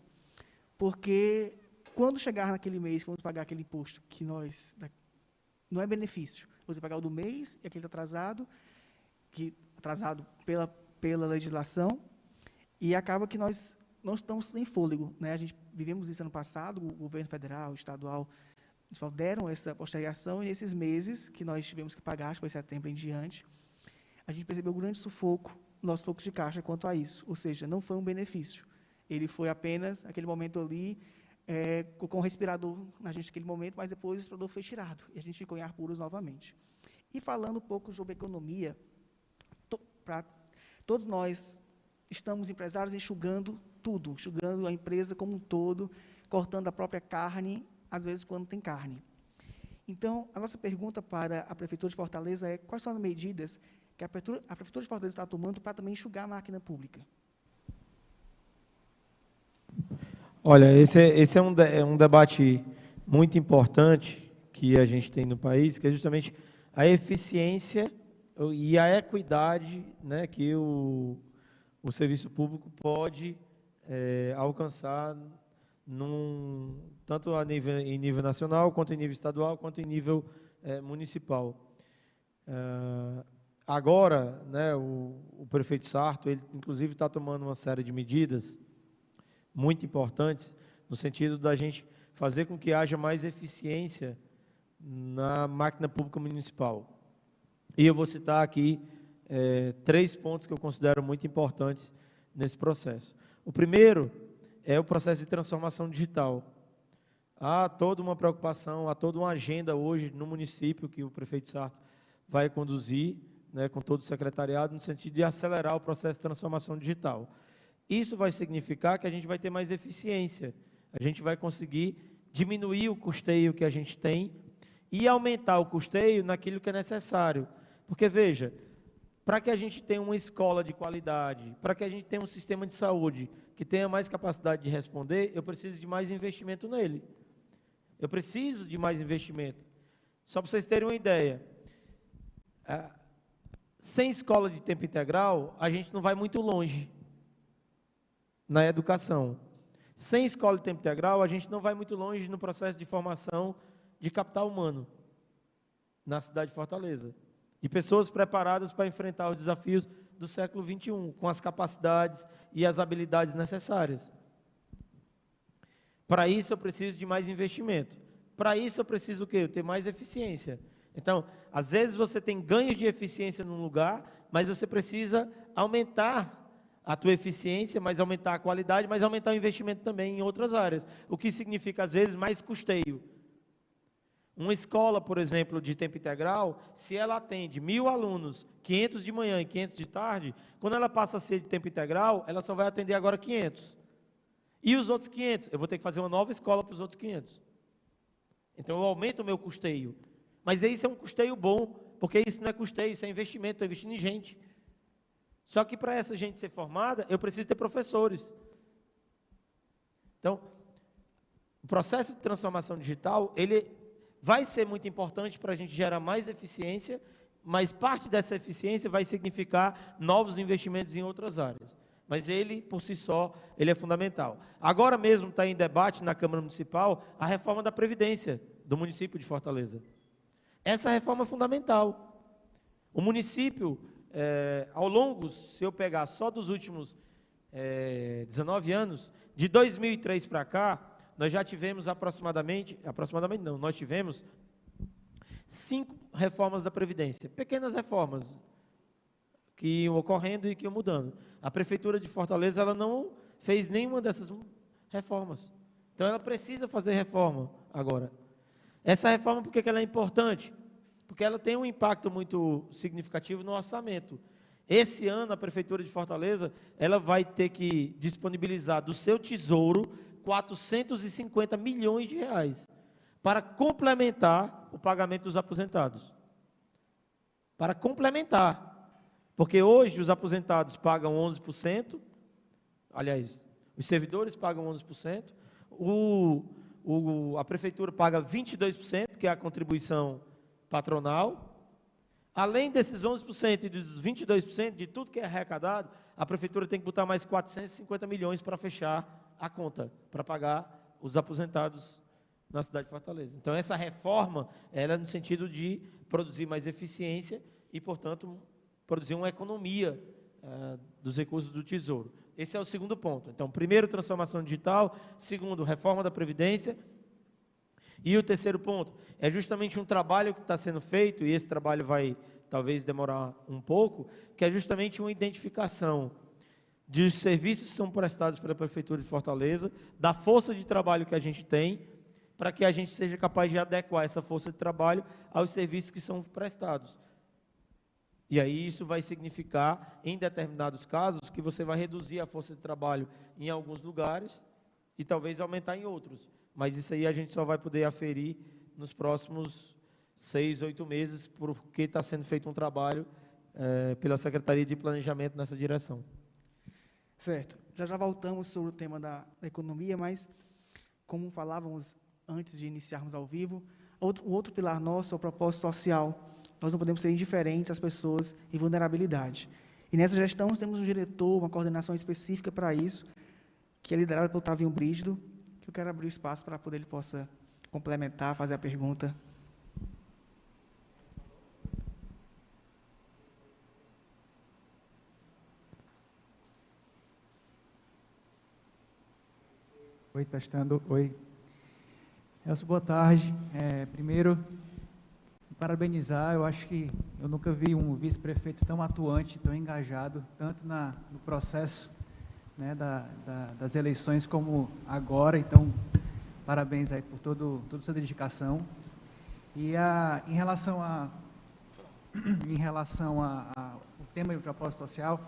porque quando chegar naquele mês, vamos pagar aquele imposto que não é benefício, você pagar o do mês e aquele atrasado pela legislação, e acaba que nós não estamos sem fôlego, né? A gente vivemos isso ano passado, o governo federal, estadual, deram essa postergação, e nesses meses que nós tivemos que pagar, acho que foi setembro em diante, a gente percebeu um grande sufoco no nosso fluxo de caixa quanto a isso, ou seja, não foi um benefício, ele foi apenas, aquele momento ali, com o respirador na gente naquele momento, mas depois o respirador foi tirado, e a gente ficou em ar puros novamente. E falando um pouco sobre economia, todos nós estamos empresários enxugando tudo, enxugando a empresa como um todo, cortando a própria carne, às vezes quando tem carne. Então, a nossa pergunta para a Prefeitura de Fortaleza é: quais são as medidas que a Prefeitura de Fortaleza está tomando para também enxugar a máquina pública? Olha, esse é um debate muito importante que a gente tem no país, que é justamente a eficiência e a equidade, né, que o serviço público pode alcançar tanto em nível nacional, quanto em nível estadual, quanto em nível municipal. Agora, né, o prefeito Sarto, ele inclusive está tomando uma série de medidas muito importantes, no sentido da gente fazer com que haja mais eficiência na máquina pública municipal. E eu vou citar aqui 3 pontos que eu considero muito importantes nesse processo. O primeiro é o processo de transformação digital. Há toda uma preocupação, há toda uma agenda hoje no município que o prefeito Sarto vai conduzir, né, com todo o secretariado, no sentido de acelerar o processo de transformação digital. Isso vai significar que a gente vai ter mais eficiência, a gente vai conseguir diminuir o custeio que a gente tem e aumentar o custeio naquilo que é necessário. Porque, veja, para que a gente tenha uma escola de qualidade, para que a gente tenha um sistema de saúde que tenha mais capacidade de responder, eu preciso de mais investimento nele. Eu preciso de mais investimento. Só para vocês terem uma ideia, sem escola de tempo integral, a gente não vai muito longe na educação. Sem escola de tempo integral, a gente não vai muito longe no processo de formação de capital humano na cidade de Fortaleza. De pessoas preparadas para enfrentar os desafios do século XXI, com as capacidades e as habilidades necessárias. Para isso, eu preciso de mais investimento. Para isso, eu preciso o quê? Eu ter mais eficiência. Então, às vezes você tem ganhos de eficiência num lugar, mas você precisa aumentar a tua eficiência, mas aumentar a qualidade, mas aumentar o investimento também em outras áreas. O que significa, às vezes, mais custeio. Uma escola, por exemplo, de tempo integral, se ela atende 1.000 alunos, 500 de manhã e 500 de tarde, quando ela passa a ser de tempo integral, ela só vai atender agora 500. E os outros 500? Eu vou ter que fazer uma nova escola para os outros 500. Então, eu aumento o meu custeio. Mas isso é um custeio bom, porque isso não é custeio, isso é investimento, estou investindo em gente. Só que para essa gente ser formada, eu preciso ter professores. Então, o processo de transformação digital, ele vai ser muito importante para a gente gerar mais eficiência, mas parte dessa eficiência vai significar novos investimentos em outras áreas. Mas ele, por si só, ele é fundamental. Agora mesmo está em debate na Câmara Municipal a reforma da Previdência do município de Fortaleza. Essa reforma é fundamental. O município, ao longo, se eu pegar só dos últimos 19 anos, de 2003 para cá, nós já tivemos nós tivemos 5 reformas da Previdência, pequenas reformas, que iam ocorrendo e que iam mudando. A Prefeitura de Fortaleza, ela não fez nenhuma dessas reformas. Então, ela precisa fazer reforma agora. Essa reforma, por que ela é importante? Porque ela tem um impacto muito significativo no orçamento. Esse ano, a Prefeitura de Fortaleza, ela vai ter que disponibilizar do seu tesouro 450 milhões de reais para complementar o pagamento dos aposentados. Para complementar. Porque hoje os aposentados pagam 11%, aliás, os servidores pagam 11%, a Prefeitura paga 22%, que é a contribuição patronal. Além desses 11% e dos 22% de tudo que é arrecadado, a Prefeitura tem que botar mais 450 milhões para fechar a conta, para pagar os aposentados na cidade de Fortaleza. Então, essa reforma, ela é no sentido de produzir mais eficiência e, portanto, produzir uma economia dos recursos do Tesouro. Esse é o segundo ponto. Então, primeiro, transformação digital. Segundo, reforma da Previdência. E o terceiro ponto é justamente um trabalho que está sendo feito, e esse trabalho vai talvez demorar um pouco, que é justamente uma identificação dos serviços que são prestados pela Prefeitura de Fortaleza, da força de trabalho que a gente tem, para que a gente seja capaz de adequar essa força de trabalho aos serviços que são prestados. E aí isso vai significar, em determinados casos, que você vai reduzir a força de trabalho em alguns lugares e talvez aumentar em outros. Mas isso aí a gente só vai poder aferir nos próximos 6, 8 meses, porque está sendo feito um trabalho pela Secretaria de Planejamento nessa direção. Certo. Já voltamos sobre o tema da economia, mas, como falávamos antes de iniciarmos ao vivo, o outro pilar nosso é o propósito social. Nós não podemos ser indiferentes às pessoas em vulnerabilidade. E nessa gestão nós temos um diretor, uma coordenação específica para isso, que é liderada pelo Tavinho Brígido, que eu quero abrir o espaço para poder ele possa complementar, fazer a pergunta. Oi, testando. Oi. Elcio, boa tarde. Primeiro, parabenizar. Eu acho que eu nunca vi um vice-prefeito tão atuante, tão engajado, tanto no processo, né, das eleições como agora. Então, parabéns aí por toda a sua dedicação. E em relação ao tema de propósito social,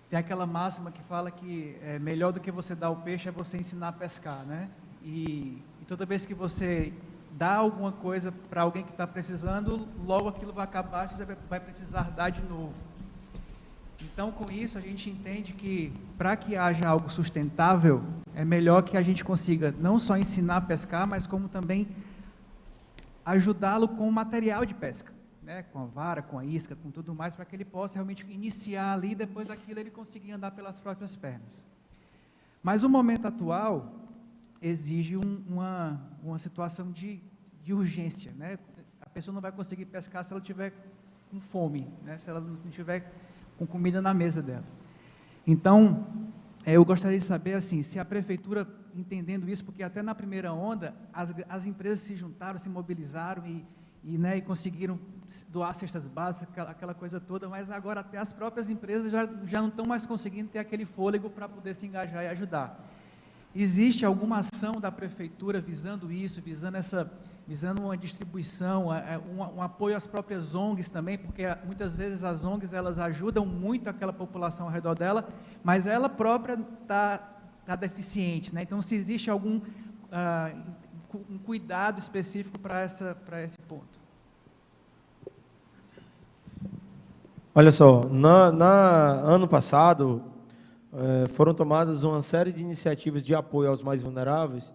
tem aquela máxima que fala que melhor do que você dar o peixe é você ensinar a pescar, né? E toda vez que você dá alguma coisa para alguém que está precisando, logo aquilo vai acabar, você vai precisar dar de novo. Então, com isso, a gente entende que, para que haja algo sustentável, é melhor que a gente consiga não só ensinar a pescar, mas como também ajudá-lo com o material de pesca, né? Com a vara, com a isca, com tudo mais, para que ele possa realmente iniciar ali, e depois daquilo ele conseguir andar pelas próprias pernas. Mas o momento atual exige uma situação de urgência, né? A pessoa não vai conseguir pescar se ela tiver com fome, né? Se ela não tiver com comida na mesa dela. Então, eu gostaria de saber, assim, se a prefeitura, entendendo isso, porque até na primeira onda, as empresas se juntaram, se mobilizaram e conseguiram doar cestas básicas, aquela coisa toda, mas agora até as próprias empresas já não estão mais conseguindo ter aquele fôlego para poder se engajar e ajudar. Existe alguma ação da prefeitura visando isso, visando uma distribuição, um apoio às próprias ONGs também, porque muitas vezes as ONGs elas ajudam muito aquela população ao redor dela, mas ela própria está deficiente, né? Então, se existe algum um cuidado específico para esse ponto. Olha só, ano passado foram tomadas uma série de iniciativas de apoio aos mais vulneráveis,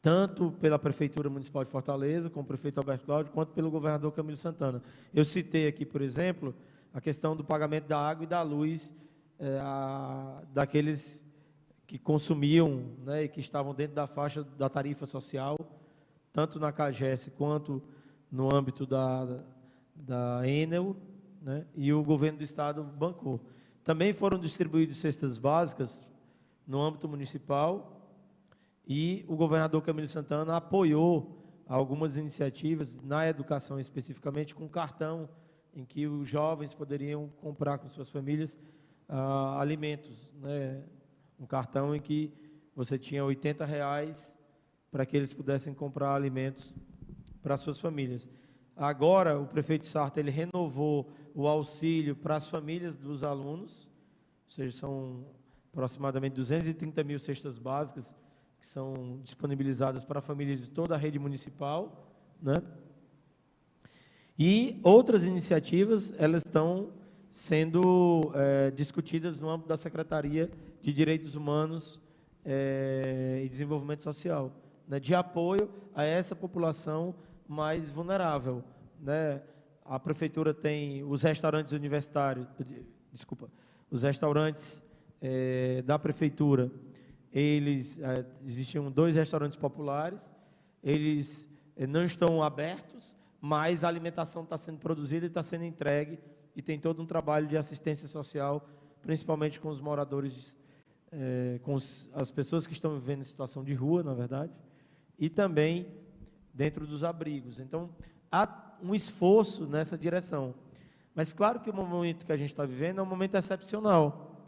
tanto pela Prefeitura Municipal de Fortaleza, com o prefeito Alberto Cláudio, quanto pelo governador Camilo Santana. Eu citei aqui, por exemplo, a questão do pagamento da água e da luz daqueles que consumiam, né, e que estavam dentro da faixa da tarifa social, tanto na CAGES quanto no âmbito da Enel, né, e o governo do estado bancou. Também foram distribuídas cestas básicas no âmbito municipal e o governador Camilo Santana apoiou algumas iniciativas na educação especificamente com cartão em que os jovens poderiam comprar com suas famílias alimentos, né? Um cartão em que você tinha R$80 para que eles pudessem comprar alimentos para suas famílias. Agora, o prefeito Sarto, ele renovou o auxílio para as famílias dos alunos, ou seja, são aproximadamente 230 mil cestas básicas que são disponibilizadas para famílias de toda a rede municipal, né? E outras iniciativas, elas estão sendo discutidas no âmbito da Secretaria de Direitos Humanos e Desenvolvimento Social, né, de apoio a essa população mais vulnerável, né? A prefeitura tem os restaurantes universitários, os restaurantes da prefeitura, existiam 2 restaurantes populares, eles não estão abertos, mas a alimentação está sendo produzida e está sendo entregue, e tem todo um trabalho de assistência social, principalmente com os moradores, com as pessoas que estão vivendo em situação de rua, na verdade, e também dentro dos abrigos. Então, há um esforço nessa direção. Mas, claro que o momento que a gente está vivendo é um momento excepcional.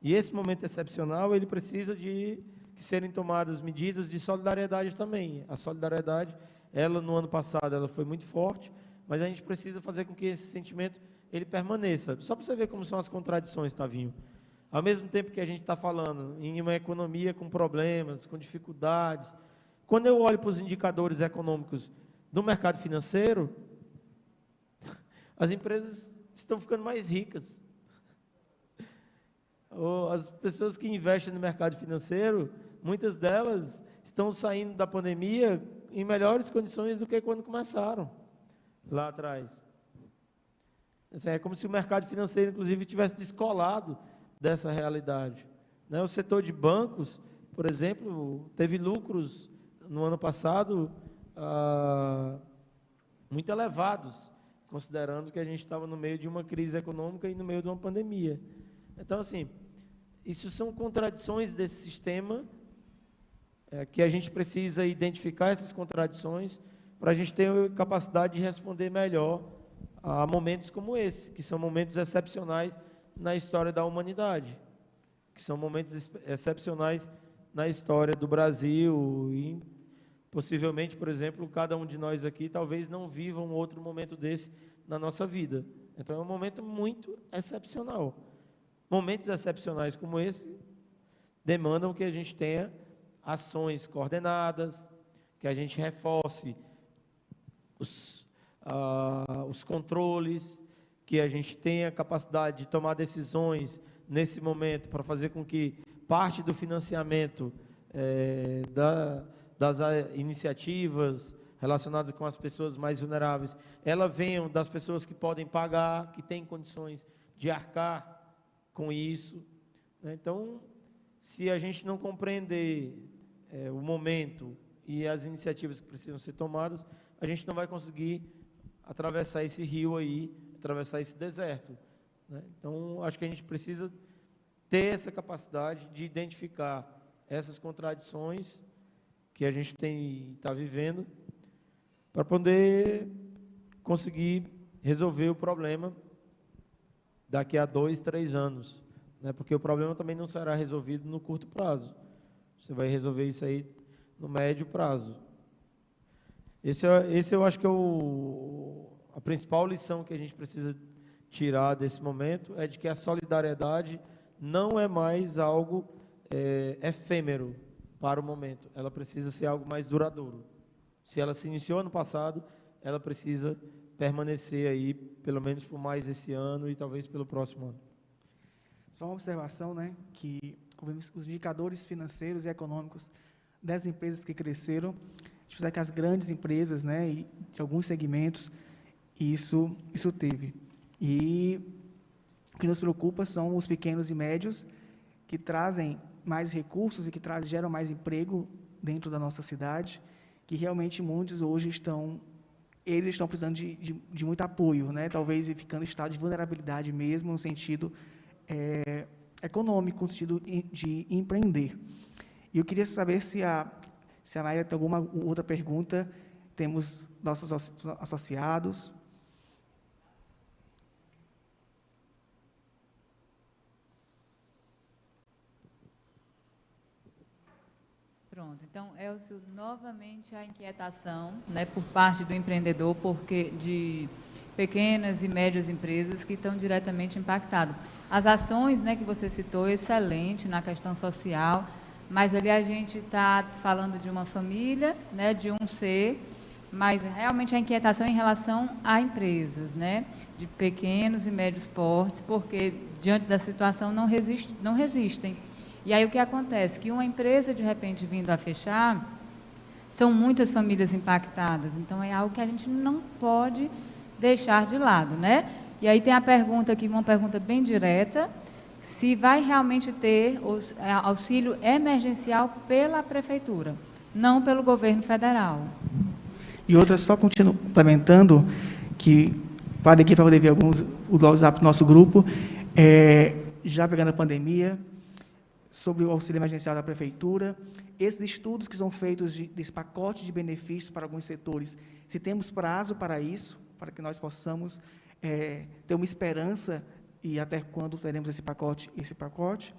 E esse momento excepcional, ele precisa de que serem tomadas medidas de solidariedade também. A solidariedade, ela no ano passado, ela foi muito forte, mas a gente precisa fazer com que esse sentimento, ele permaneça. Só para você ver como são as contradições, Tavinho. Ao mesmo tempo que a gente está falando em uma economia com problemas, com dificuldades, quando eu olho para os indicadores econômicos do mercado financeiro, as empresas estão ficando mais ricas. As pessoas que investem no mercado financeiro, muitas delas estão saindo da pandemia em melhores condições do que quando começaram, lá atrás. Assim, é como se o mercado financeiro, inclusive, tivesse descolado dessa realidade, né? O setor de bancos, por exemplo, teve lucros no ano passado muito elevados, considerando que a gente estava no meio de uma crise econômica e no meio de uma pandemia. Então, assim, isso são contradições desse sistema, que a gente precisa identificar essas contradições para a gente ter capacidade de responder melhor a momentos como esse, que são momentos excepcionais na história da humanidade, que são momentos excepcionais na história do Brasil e possivelmente, por exemplo, cada um de nós aqui talvez não viva um outro momento desse na nossa vida. Então é um momento muito excepcional. Momentos excepcionais como esse demandam que a gente tenha ações coordenadas, que a gente reforce os controles, que a gente tenha capacidade de tomar decisões nesse momento para fazer com que parte do financiamento das iniciativas relacionadas com as pessoas mais vulneráveis, elas venham das pessoas que podem pagar, que têm condições de arcar com isso, né? Então, se a gente não compreender o momento e as iniciativas que precisam ser tomadas, a gente não vai conseguir atravessar esse rio aí, atravessar esse deserto, né? Então, acho que a gente precisa ter essa capacidade de identificar essas contradições que a gente está vivendo, para poder conseguir resolver o problema daqui a 2, 3 anos, né? Porque o problema também não será resolvido no curto prazo. Você vai resolver isso aí no médio prazo. Esse eu acho que é a principal lição que a gente precisa tirar desse momento, é de que a solidariedade não é mais algo efêmero para o momento. Ela precisa ser algo mais duradouro. Se ela se iniciou no passado, ela precisa permanecer aí, pelo menos por mais esse ano e talvez pelo próximo ano. Só uma observação, né, que os indicadores financeiros e econômicos das empresas que cresceram, apesar que as grandes empresas, né, e de alguns segmentos, isso teve. E o que nos preocupa são os pequenos e médios, que trazem mais recursos e que geram mais emprego dentro da nossa cidade, que realmente muitos hoje estão precisando de muito apoio, né? Talvez ficando em estado de vulnerabilidade mesmo, no sentido econômico, no sentido de empreender. E eu queria saber se a Maíra tem alguma outra pergunta. Temos nossos associados. Pronto, então, Elcio, novamente a inquietação, né, por parte do empreendedor, porque de pequenas e médias empresas que estão diretamente impactadas. As ações, né, que você citou, excelente na questão social, mas ali a gente está falando de uma família, né, de um ser, mas realmente a inquietação em relação a empresas, né, de pequenos e médios portes, porque diante da situação não resistem. E aí o que acontece? Que uma empresa, de repente, vindo a fechar, são muitas famílias impactadas. Então, é algo que a gente não pode deixar de lado, né? E aí tem a pergunta aqui, uma pergunta bem direta, se vai realmente ter auxílio emergencial pela Prefeitura, não pelo governo federal. E outra, só complementando, que para aqui para poder ver alguns, o WhatsApp do nosso grupo, já pegando a pandemia, sobre o auxílio emergencial da Prefeitura, esses estudos que são feitos desse pacote de benefícios para alguns setores, se temos prazo para isso, para que nós possamos ter uma esperança e até quando teremos esse pacote.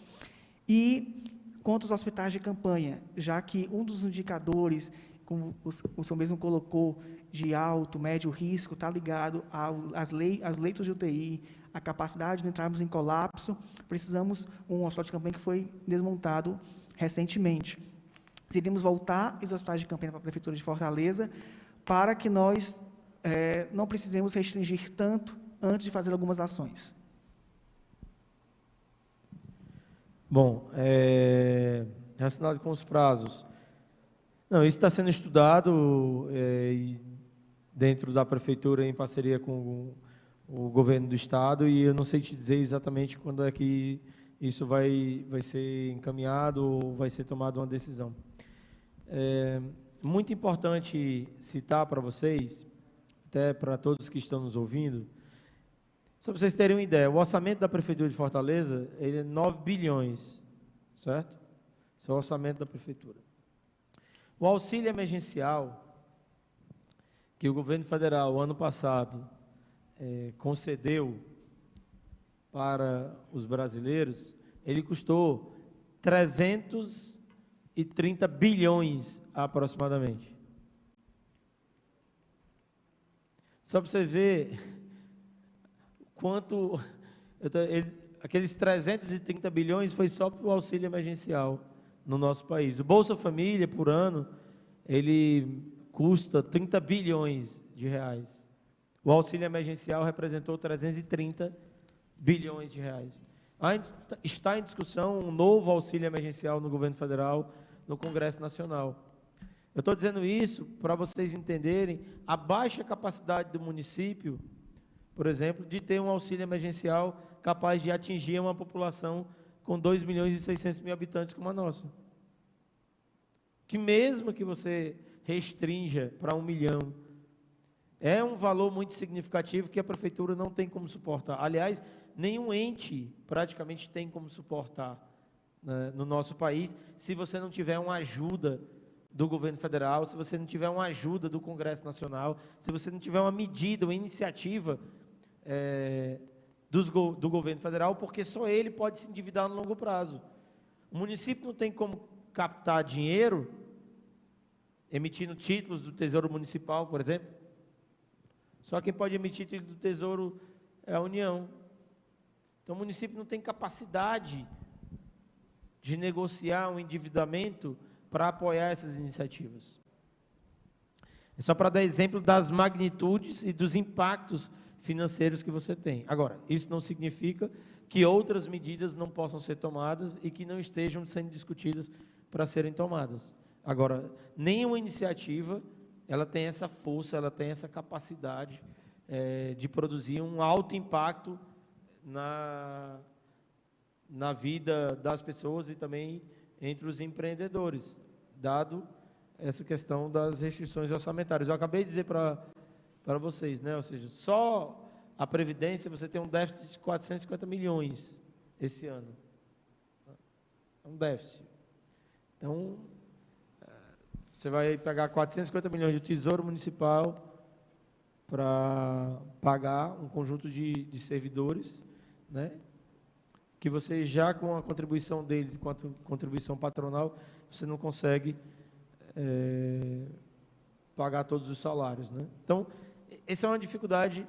E quanto aos hospitais de campanha, já que um dos indicadores, como o senhor mesmo colocou, de alto, médio risco, está ligado aos leitos de UTI, a capacidade de entrarmos em colapso, precisamos um hospital de campanha que foi desmontado recentemente. Iríamos voltar esses hospitais de campanha para a Prefeitura de Fortaleza, para que nós não precisemos restringir tanto antes de fazer algumas ações. Bom, relacionado com os prazos, não, isso está sendo estudado dentro da Prefeitura em parceria com o governo do Estado, e eu não sei te dizer exatamente quando é que isso vai ser encaminhado ou vai ser tomada uma decisão. Muito importante citar para vocês, até para todos que estão nos ouvindo, só para vocês terem uma ideia, o orçamento da Prefeitura de Fortaleza, ele é 9 bilhões, certo? Esse é o orçamento da Prefeitura. O auxílio emergencial, que o governo federal, ano passado, concedeu para os brasileiros, ele custou 330 bilhões aproximadamente. Só para você ver quanto... aqueles 330 bilhões foi só para o auxílio emergencial no nosso país. O Bolsa Família, por ano, ele custa 30 bilhões de reais. O auxílio emergencial representou 330 bilhões de reais. Está em discussão um novo auxílio emergencial no governo federal, no Congresso Nacional. Eu estou dizendo isso para vocês entenderem a baixa capacidade do município, por exemplo, de ter um auxílio emergencial capaz de atingir uma população com 2 milhões e 600 mil habitantes como a nossa. Que mesmo que você restrinja para 1 milhão, é um valor muito significativo que a prefeitura não tem como suportar. Aliás, nenhum ente praticamente tem como suportar, né, no nosso país, se você não tiver uma ajuda do governo federal, se você não tiver uma ajuda do Congresso Nacional, se você não tiver uma medida, uma iniciativa do governo federal, porque só ele pode se endividar no longo prazo. O município não tem como captar dinheiro emitindo títulos do Tesouro Municipal, por exemplo. Só quem pode emitir título do Tesouro é a União. Então, o município não tem capacidade de negociar um endividamento para apoiar essas iniciativas. É só para dar exemplo das magnitudes e dos impactos financeiros que você tem. Agora, isso não significa que outras medidas não possam ser tomadas e que não estejam sendo discutidas para serem tomadas. Agora, nenhuma iniciativa, ela tem essa força, ela tem essa capacidade de produzir um alto impacto na vida das pessoas e também entre os empreendedores, dado essa questão das restrições orçamentárias. Eu acabei de dizer para vocês, né? Ou seja, só a Previdência você tem um déficit de 450 milhões esse ano. É um déficit. Então, você vai pegar 450 milhões do Tesouro Municipal para pagar um conjunto de servidores, né? Que você já com a contribuição deles, com a contribuição patronal, você não consegue pagar todos os salários, né? Então, essa é uma dificuldade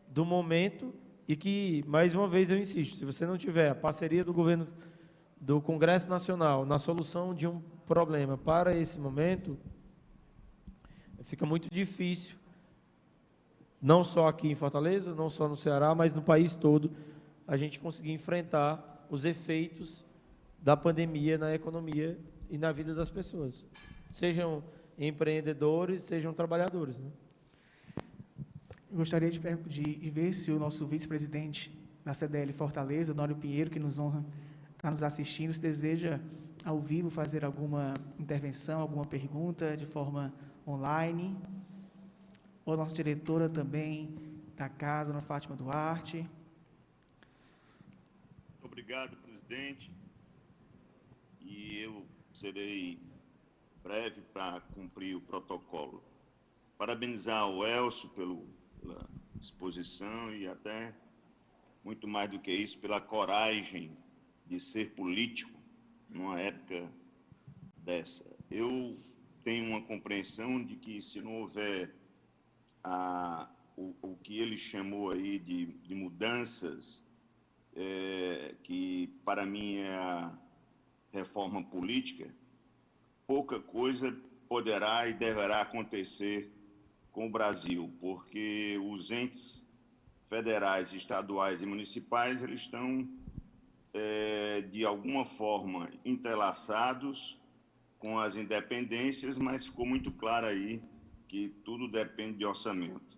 do momento e que, mais uma vez eu insisto, se você não tiver a parceria do governo, do Congresso Nacional, na solução de um problema para esse momento, fica muito difícil, não só aqui em Fortaleza, não só no Ceará, mas no país todo, a gente conseguir enfrentar os efeitos da pandemia na economia e na vida das pessoas, sejam empreendedores, sejam trabalhadores, né? Eu gostaria de ver se o nosso vice-presidente da CDL Fortaleza, Honório Pinheiro, que nos honra, está nos assistindo, se deseja ao vivo fazer alguma intervenção, alguma pergunta de forma online, ou a nossa diretora também da casa, Ana Fátima Duarte. Obrigado, presidente. E eu serei breve para cumprir o protocolo. Parabenizar o Elcio pela exposição e até, muito mais do que isso, pela coragem de ser político numa época dessa. Eu tenho uma compreensão de que se não houver o que ele chamou aí de mudanças, que para mim é a reforma política, pouca coisa poderá e deverá acontecer com o Brasil, porque os entes federais, estaduais e municipais, eles estão, de alguma forma, entrelaçados com as independências, mas ficou muito claro aí que tudo depende de orçamento.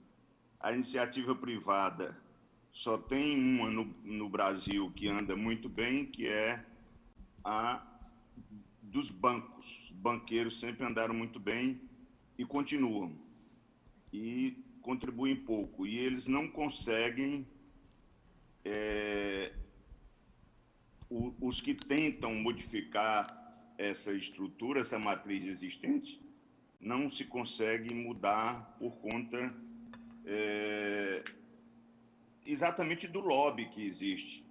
A iniciativa privada Só tem uma no Brasil que anda muito bem, que é a dos bancos. Os banqueiros sempre andaram muito bem e continuam. E contribuem pouco. E eles não conseguem... os que tentam modificar essa estrutura, essa matriz existente, não se consegue mudar por conta exatamente do lobby que existe.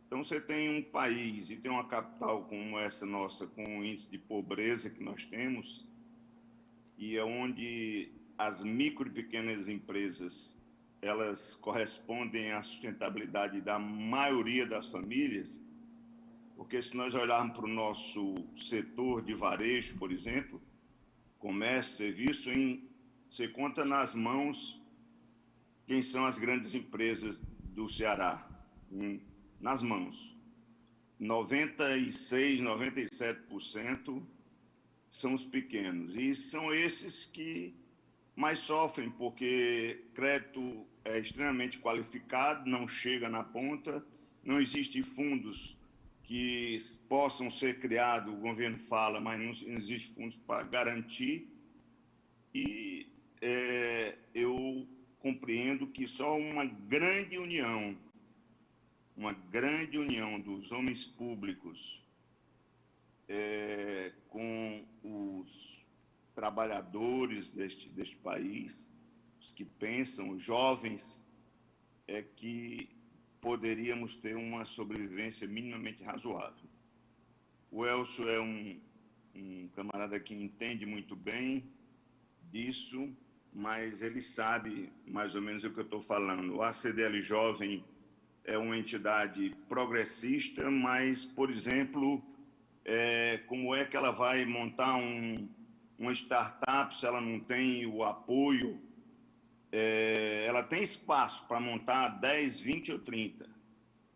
Então, você tem um país e tem uma capital como essa nossa, com o índice de pobreza que nós temos, e é onde as micro e pequenas empresas, elas correspondem à sustentabilidade da maioria das famílias, porque se nós olharmos para o nosso setor de varejo, por exemplo, comércio, serviço, você conta nas mãos quem são as grandes empresas do Ceará, nas mãos. 96%, 97% são os pequenos, e são esses que mais sofrem, porque crédito é extremamente qualificado, não chega na ponta, não existem fundos que possam ser criados, o governo fala, mas não existe fundos para garantir, e eu compreendo que só uma grande união dos homens públicos com os trabalhadores deste país, os que pensam, os jovens, é que poderíamos ter uma sobrevivência minimamente razoável. O Elcio é um camarada que entende muito bem disso, mas ele sabe mais ou menos o que eu estou falando. O ACDL Jovem é uma entidade progressista, mas, por exemplo, como é que ela vai montar uma startup se ela não tem o apoio? Ela tem espaço para montar 10, 20 ou 30,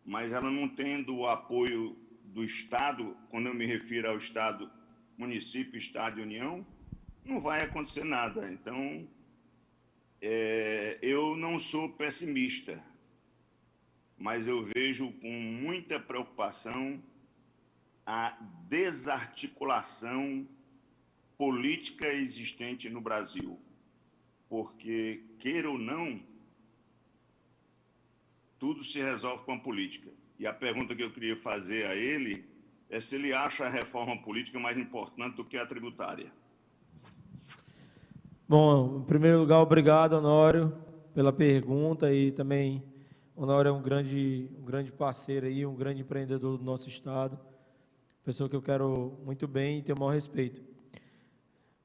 mas ela não tendo o apoio do Estado, quando eu me refiro ao Estado, município, Estado e União, não vai acontecer nada. Então, eu não sou pessimista, mas eu vejo com muita preocupação a desarticulação política existente no Brasil. Porque, queira ou não, tudo se resolve com a política. E a pergunta que eu queria fazer a ele é se ele acha a reforma política mais importante do que a tributária. Bom, em primeiro lugar, obrigado, Honório, pela pergunta, e também Honório é um grande parceiro aí, um grande empreendedor do nosso estado, pessoa que eu quero muito bem e tenho o maior respeito.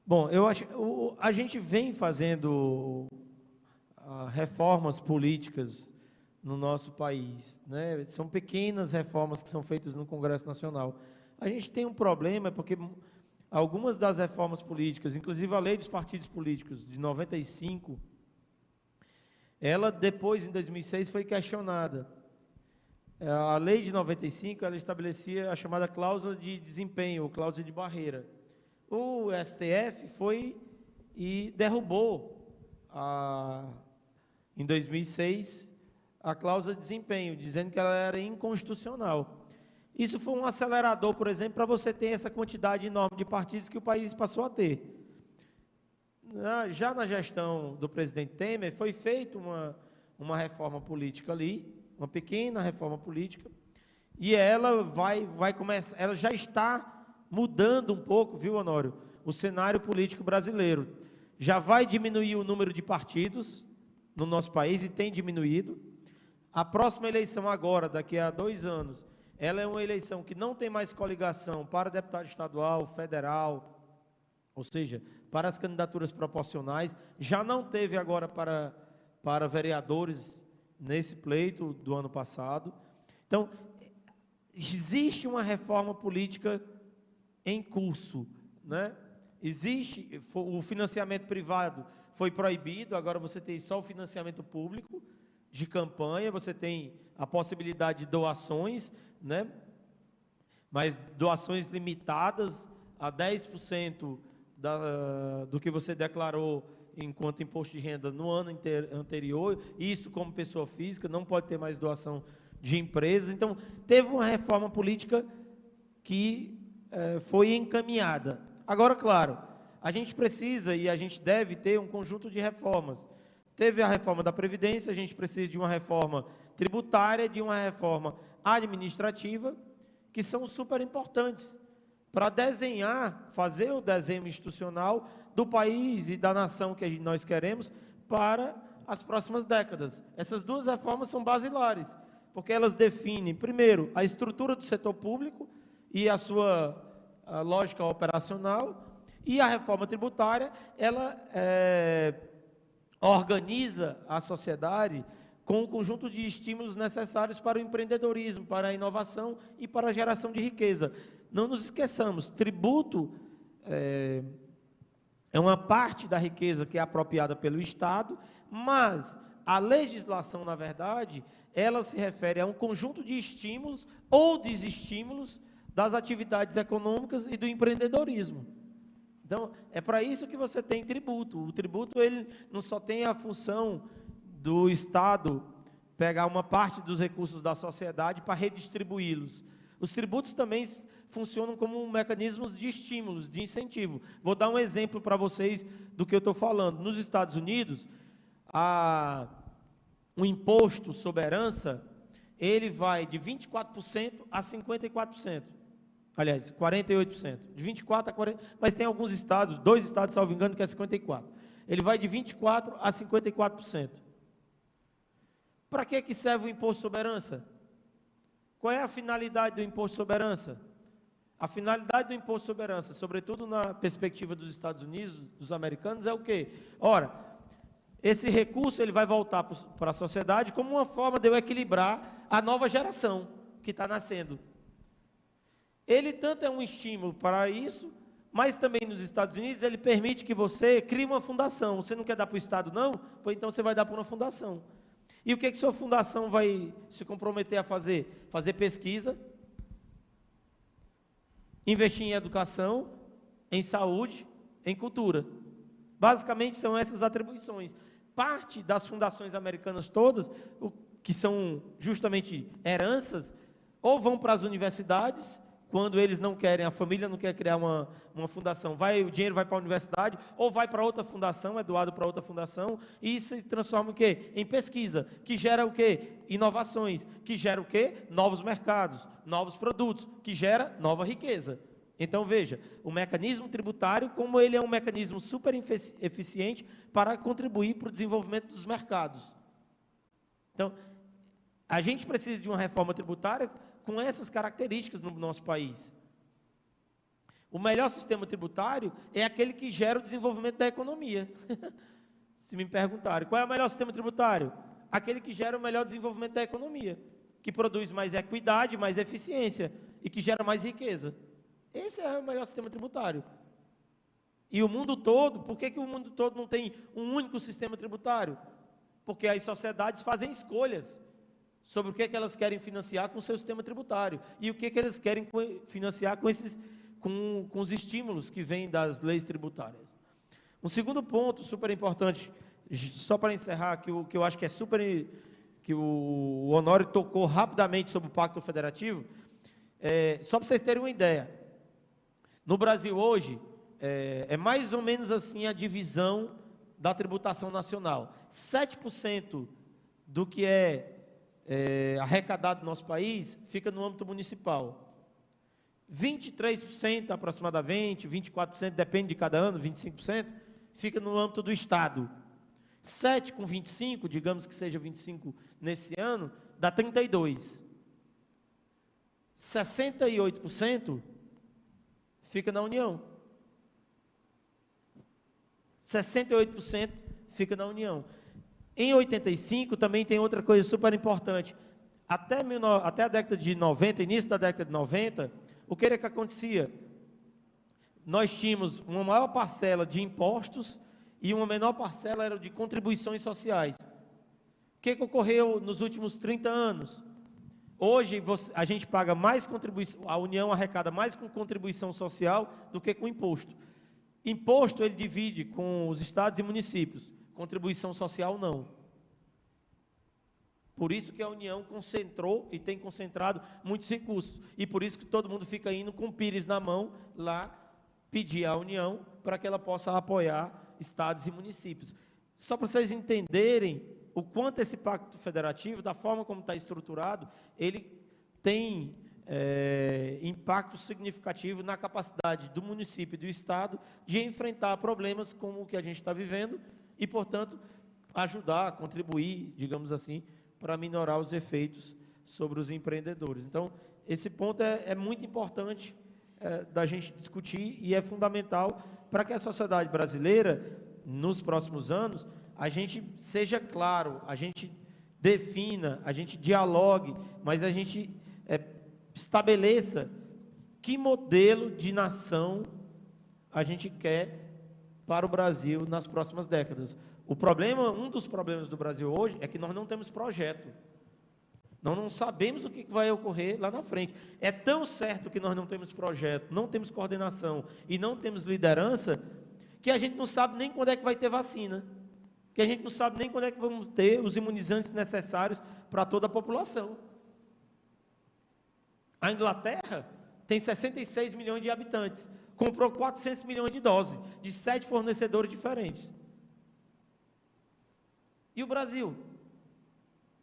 Bom, eu acho a gente vem fazendo reformas políticas no nosso país, né? São pequenas reformas que são feitas no Congresso Nacional. A gente tem um problema porque algumas das reformas políticas, inclusive a lei dos partidos políticos de 95, ela depois, em 2006, foi questionada. A lei de 95, ela estabelecia a chamada cláusula de desempenho, ou cláusula de barreira. O STF foi e derrubou, em 2006, a cláusula de desempenho, dizendo que ela era inconstitucional. Isso foi um acelerador, por exemplo, para você ter essa quantidade enorme de partidos que o país passou a ter. Já na gestão do presidente Temer, foi feita uma reforma política ali, uma pequena reforma política, e ela vai começar, ela já está mudando um pouco, viu, Honório, o cenário político brasileiro. Já vai diminuir o número de partidos no nosso país, e tem diminuído. A próxima eleição agora, daqui a 2 anos, ela é uma eleição que não tem mais coligação para deputado estadual, federal, ou seja, para as candidaturas proporcionais. Já não teve agora para vereadores nesse pleito do ano passado. Então, existe uma reforma política em curso, né? Existe, o financiamento privado foi proibido, agora você tem só o financiamento público de campanha, você tem a possibilidade de doações, né? Mas doações limitadas a 10% do que você declarou enquanto imposto de renda no ano anterior, isso como pessoa física, não pode ter mais doação de empresas. Então, teve uma reforma política que foi encaminhada. Agora, claro, a gente precisa e a gente deve ter um conjunto de reformas. Teve a reforma da Previdência, a gente precisa de uma reforma tributária, de uma reforma administrativa, que são super importantes para desenhar, fazer o desenho institucional do país e da nação que nós queremos para as próximas décadas. Essas duas reformas são basilares, porque elas definem, primeiro, a estrutura do setor público e a sua lógica operacional, e a reforma tributária, ela organiza a sociedade com um conjunto de estímulos necessários para o empreendedorismo, para a inovação e para a geração de riqueza. Não nos esqueçamos, tributo é uma parte da riqueza que é apropriada pelo Estado, mas a legislação, na verdade, ela se refere a um conjunto de estímulos ou desestímulos das atividades econômicas e do empreendedorismo. Então, é para isso que você tem tributo. O tributo, ele não só tem a função do Estado pegar uma parte dos recursos da sociedade para redistribuí-los. Os tributos também funcionam como mecanismos de estímulos, de incentivo. Vou dar um exemplo para vocês do que eu estou falando. Nos Estados Unidos, o imposto sobre herança, ele vai de 24% a 54%. Aliás, 48%. De 24% a 40%. Mas tem alguns estados, 2 estados, salvo engano, que é 54%. Ele vai de 24% a 54%. Para que serve o imposto sobre herança? Qual é a finalidade do imposto sobre herança? A finalidade do imposto sobre herança, sobretudo na perspectiva dos Estados Unidos, dos americanos, é o quê? Ora, esse recurso ele vai voltar para a sociedade como uma forma de eu equilibrar a nova geração que está nascendo. Ele tanto é um estímulo para isso, mas também nos Estados Unidos ele permite que você crie uma fundação. Você não quer dar para o Estado, não? Pois então você vai dar para uma fundação. E o que sua fundação vai se comprometer a fazer? Fazer pesquisa, investir em educação, em saúde, em cultura. Basicamente são essas atribuições. Parte das fundações americanas todas, que são justamente heranças, ou vão para as universidades, quando eles não querem, a família não quer criar uma fundação, o dinheiro vai para a universidade, ou vai para outra fundação, é doado para outra fundação, e isso se transforma em quê? Em pesquisa, que gera o quê? Inovações, que gera o quê? Novos mercados, novos produtos, que gera nova riqueza. Então veja, o mecanismo tributário, como ele é um mecanismo super eficiente para contribuir para o desenvolvimento dos mercados. Então, a gente precisa de uma reforma tributária com essas características no nosso país. O melhor sistema tributário é aquele que gera o desenvolvimento da economia. Se me perguntarem, qual é o melhor sistema tributário? Aquele que gera o melhor desenvolvimento da economia, que produz mais equidade, mais eficiência e que gera mais riqueza. Esse é o melhor sistema tributário. E o mundo todo, por que o mundo todo não tem um único sistema tributário? Porque as sociedades fazem escolhas sobre o que elas querem financiar com o seu sistema tributário e o que eles querem financiar com os estímulos que vêm das leis tributárias. Um segundo ponto super importante, só para encerrar, que eu acho que é super, que o Honório tocou rapidamente sobre o Pacto Federativo, só para vocês terem uma ideia, no Brasil hoje, é mais ou menos assim a divisão da tributação nacional. 7% do que arrecadado no nosso país fica no âmbito municipal. 23% aproximadamente, 24%, depende de cada ano, 25%, fica no âmbito do Estado. 7 com 25, digamos que seja 25 nesse ano, dá 32. 68% fica na União. 68% fica na União. Em 85 também tem outra coisa super importante. Até a década de 90, início da década de 90, o que era que acontecia? Nós tínhamos uma maior parcela de impostos e uma menor parcela era de contribuições sociais. O que ocorreu nos últimos 30 anos? Hoje a gente paga mais contribuição, a União arrecada mais com contribuição social do que com imposto. Imposto ele divide com os estados e municípios, contribuição social não. Por isso que a União concentrou e tem concentrado muitos recursos. E por isso que todo mundo fica indo com o pires na mão lá pedir à União para que ela possa apoiar estados e municípios. Só para vocês entenderem o quanto esse pacto federativo, da forma como está estruturado, ele tem impacto significativo na capacidade do município e do estado de enfrentar problemas como o que a gente está vivendo e, portanto, ajudar, contribuir, digamos assim, para minorar os efeitos sobre os empreendedores. Então, esse ponto é muito importante da gente discutir e é fundamental para que a sociedade brasileira, nos próximos anos, a gente seja claro, a gente defina, a gente dialogue, mas a gente estabeleça que modelo de nação a gente quer para o Brasil nas próximas décadas. Um dos problemas do Brasil hoje é que nós não temos projeto. Nós não sabemos o que vai ocorrer lá na frente. É tão certo que nós não temos projeto, não temos coordenação e não temos liderança, que a gente não sabe nem quando é que vai ter vacina, que a gente não sabe nem quando é que vamos ter os imunizantes necessários para toda a população. A Inglaterra tem 66 milhões de habitantes, comprou 400 milhões de doses, de 7 fornecedores diferentes. E o Brasil?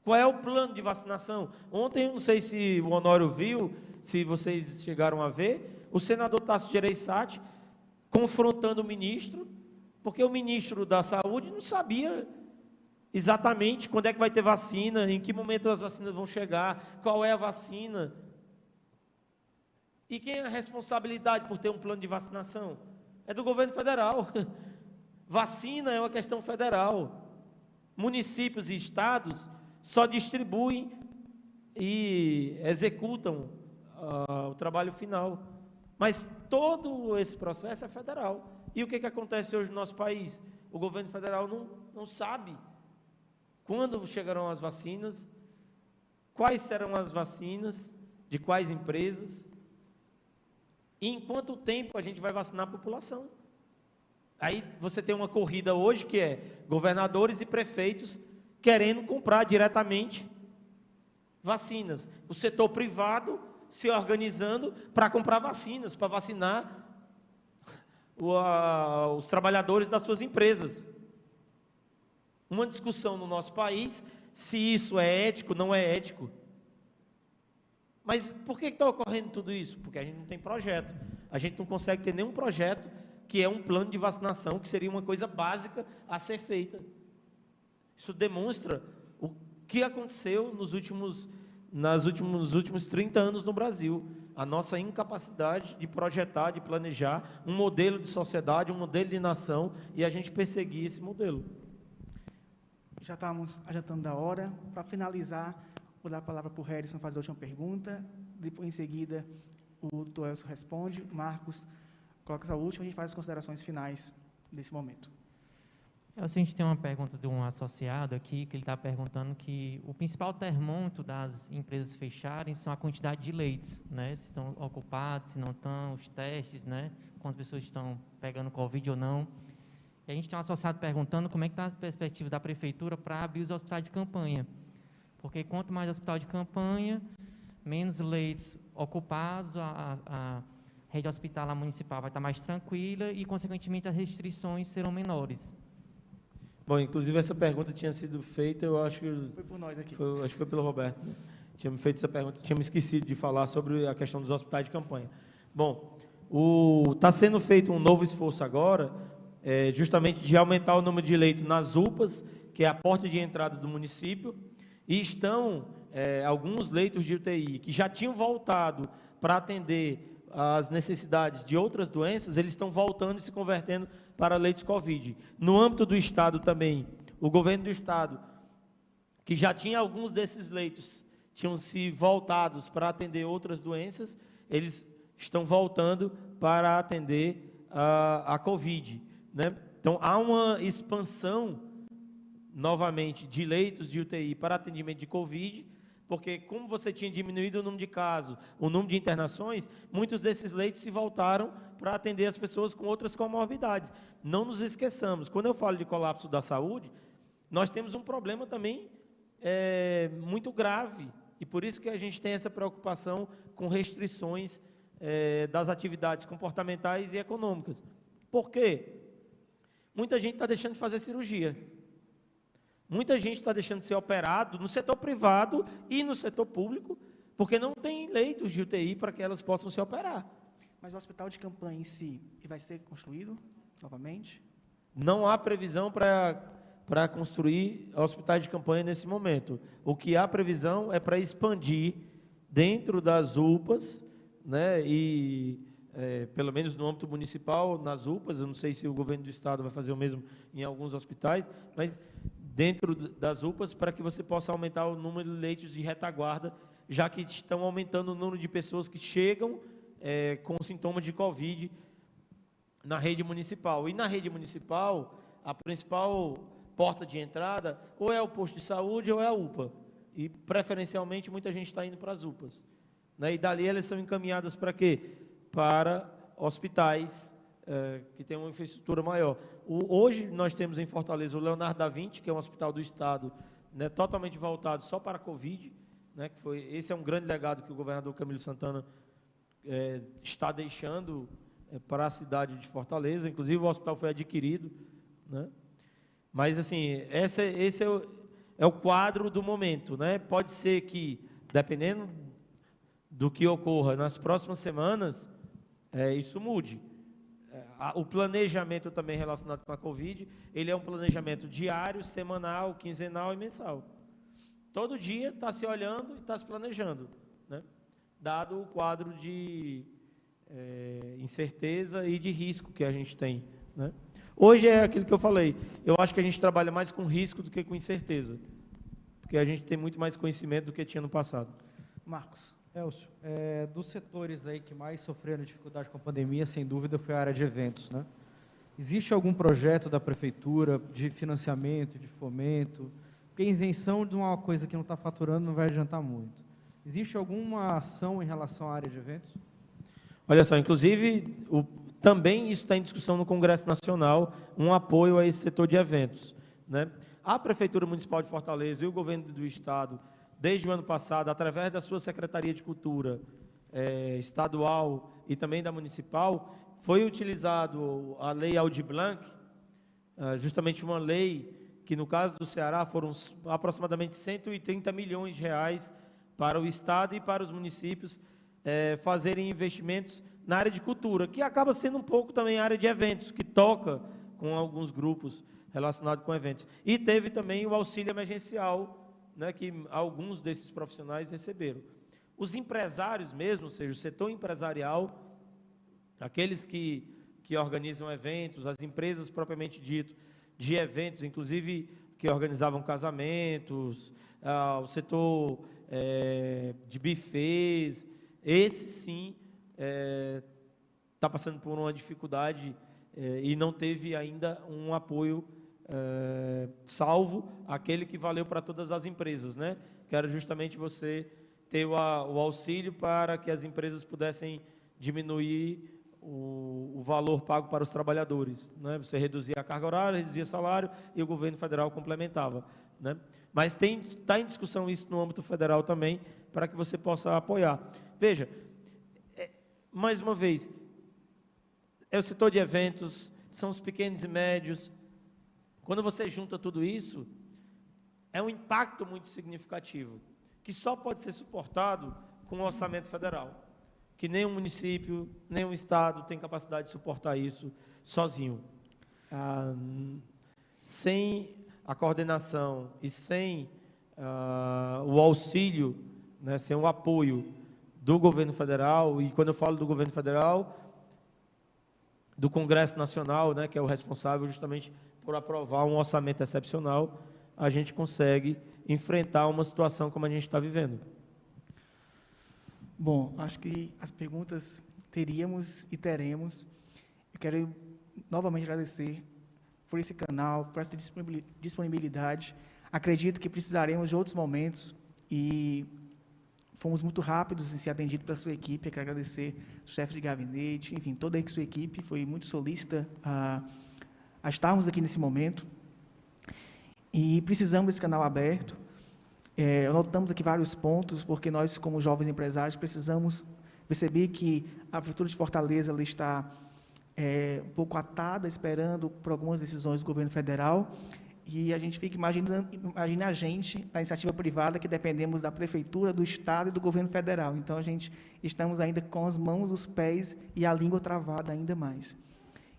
Qual é o plano de vacinação? Ontem, não sei se o Honório viu, se vocês chegaram a ver, o senador Tasso Gereissati confrontando o ministro, porque o ministro da Saúde não sabia exatamente quando é que vai ter vacina, em que momento as vacinas vão chegar, qual é a vacina. E quem é a responsabilidade por ter um plano de vacinação? É do governo federal. Vacina é uma questão federal. Municípios e estados só distribuem e executam o trabalho final. Mas todo esse processo é federal. E o que acontece hoje no nosso país? O governo federal não sabe quando chegarão as vacinas, quais serão as vacinas, de quais empresas, e em quanto tempo a gente vai vacinar a população. Aí você tem uma corrida hoje que é governadores e prefeitos querendo comprar diretamente vacinas. O setor privado se organizando para comprar vacinas, para vacinar os trabalhadores das suas empresas. Uma discussão no nosso país, se isso é ético, não é ético. Mas por que está ocorrendo tudo isso? Porque a gente não tem projeto. A gente não consegue ter nenhum projeto que é um plano de vacinação, que seria uma coisa básica a ser feita. Isso demonstra o que aconteceu nos últimos 30 anos no Brasil. A nossa incapacidade de projetar, de planejar um modelo de sociedade, um modelo de nação, e a gente perseguir esse modelo. Já estamos adiantando da hora. Para finalizar, vou dar a palavra para o Harrison fazer a última pergunta. Depois, em seguida, o Dr. Elcio responde. Marcos coloca a última e a gente faz as considerações finais desse momento. A gente tem uma pergunta de um associado aqui, que ele está perguntando que o principal termômetro das empresas fecharem são a quantidade de leitos, né? Se estão ocupados, se não estão, os testes, né? Quantas pessoas estão pegando Covid ou não. E a gente tem um associado perguntando como é que está a perspectiva da prefeitura para abrir os hospitais de campanha. Porque quanto mais hospital de campanha, menos leitos ocupados, a rede hospitalar municipal vai estar mais tranquila e, consequentemente, as restrições serão menores. Bom, inclusive essa pergunta tinha sido feita, eu acho que... Foi por nós aqui. Acho que foi pelo Roberto. Né? Tinha me feito essa pergunta, tinha me esquecido de falar sobre a questão dos hospitais de campanha. Bom, está sendo feito um novo esforço agora, justamente de aumentar o número de leitos nas UPAs, que é a porta de entrada do município, e estão alguns leitos de UTI que já tinham voltado para atender as necessidades de outras doenças, eles estão voltando e se convertendo para leitos Covid. No âmbito do Estado também, o governo do Estado, que já tinha alguns desses leitos, tinham se voltados para atender outras doenças, eles estão voltando para atender a Covid. Né? Então, há uma expansão, novamente, de leitos de UTI para atendimento de Covid, Porque como você tinha diminuído o número de casos, o número de internações, muitos desses leitos se voltaram para atender as pessoas com outras comorbidades. Não nos esqueçamos, quando eu falo de colapso da saúde, nós temos um problema também muito grave, e por isso que a gente tem essa preocupação com restrições das atividades comportamentais e econômicas. Por quê? Muita gente está deixando de fazer cirurgia. Muita gente está deixando de ser operado no setor privado e no setor público, porque não tem leitos de UTI para que elas possam se operar. Mas o hospital de campanha em si vai ser construído novamente? Não há previsão para construir hospitais de campanha nesse momento. O que há previsão é para expandir dentro das UPAs, né, e pelo menos no âmbito municipal, nas UPAs, eu não sei se o governo do estado vai fazer o mesmo em alguns hospitais, mas dentro das UPAs, para que você possa aumentar o número de leitos de retaguarda, já que estão aumentando o número de pessoas que chegam com sintomas de Covid na rede municipal. E na rede municipal, a principal porta de entrada ou é o posto de saúde ou é a UPA. E, preferencialmente, muita gente está indo para as UPAs. Né? E dali elas são encaminhadas para quê? Para hospitais que têm uma infraestrutura maior. Hoje nós temos em Fortaleza o Leonardo da Vinci, que é um hospital do estado, né, totalmente voltado só para a Covid, né, esse é um grande legado que o governador Camilo Santana está deixando para a cidade de Fortaleza. Inclusive o hospital foi adquirido, né? Mas assim, esse é o quadro do momento, né? Pode ser que, dependendo do que ocorra nas próximas semanas, isso mude. O planejamento também relacionado com a Covid, ele é um planejamento diário, semanal, quinzenal e mensal. Todo dia está se olhando e está se planejando, né? Dado o quadro de incerteza e de risco que a gente tem, né? Hoje é aquilo que eu falei, eu acho que a gente trabalha mais com risco do que com incerteza, porque a gente tem muito mais conhecimento do que tinha no passado. Marcos. Elcio, dos setores aí que mais sofreram dificuldade com a pandemia, sem dúvida, foi a área de eventos, né? Existe algum projeto da prefeitura de financiamento, de fomento? Porque isenção de uma coisa que não está faturando não vai adiantar muito. Existe alguma ação em relação à área de eventos? Olha só, inclusive, também isso está em discussão no Congresso Nacional, um apoio a esse setor de eventos, né? A Prefeitura Municipal de Fortaleza e o Governo do Estado, desde o ano passado, através da sua Secretaria de Cultura estadual e também da municipal, foi utilizado a Lei Aldir Blanc, justamente uma lei que, no caso do Ceará, foram aproximadamente 130 milhões de reais para o Estado e para os municípios fazerem investimentos na área de cultura, que acaba sendo um pouco também a área de eventos, que toca com alguns grupos relacionados com eventos. E teve também o auxílio emergencial, né, que alguns desses profissionais receberam. Os empresários mesmo, ou seja, o setor empresarial, aqueles que organizam eventos, as empresas propriamente dito de eventos, inclusive que organizavam casamentos, o setor de buffets, esse sim está passando por uma dificuldade e não teve ainda um apoio, salvo aquele que valeu para todas as empresas, né? Que era justamente você ter o auxílio para que as empresas pudessem diminuir o valor pago para os trabalhadores, né? Você reduzia a carga horária, reduzia salário e o governo federal complementava, né? Mas está em discussão isso no âmbito federal também, para que você possa apoiar. Veja, mais uma vez, é o setor de eventos, são os pequenos e médios. Quando você junta tudo isso, é um impacto muito significativo, que só pode ser suportado com o orçamento federal, que nenhum município, nenhum estado tem capacidade de suportar isso sozinho. Sem a coordenação e sem o auxílio, né, sem o apoio do governo federal, e quando eu falo do governo federal, do Congresso Nacional, né, que é o responsável justamente por aprovar um orçamento excepcional, a gente consegue enfrentar uma situação como a gente está vivendo. Bom, acho que as perguntas teríamos e teremos. Eu quero novamente agradecer por esse canal, por essa disponibilidade. Acredito que precisaremos de outros momentos e fomos muito rápidos em ser atendidos pela sua equipe. Eu quero agradecer o chefe de gabinete, enfim, toda a sua equipe foi muito solícita a estarmos aqui nesse momento. E precisamos desse canal aberto. Notamos aqui vários pontos, porque nós, como jovens empresários, precisamos perceber que a Prefeitura de Fortaleza ela está um pouco atada, esperando por algumas decisões do governo federal, e a gente fica imagina a gente, da iniciativa privada, que dependemos da Prefeitura, do Estado e do governo federal. Então, estamos ainda com as mãos, os pés e a língua travada ainda mais.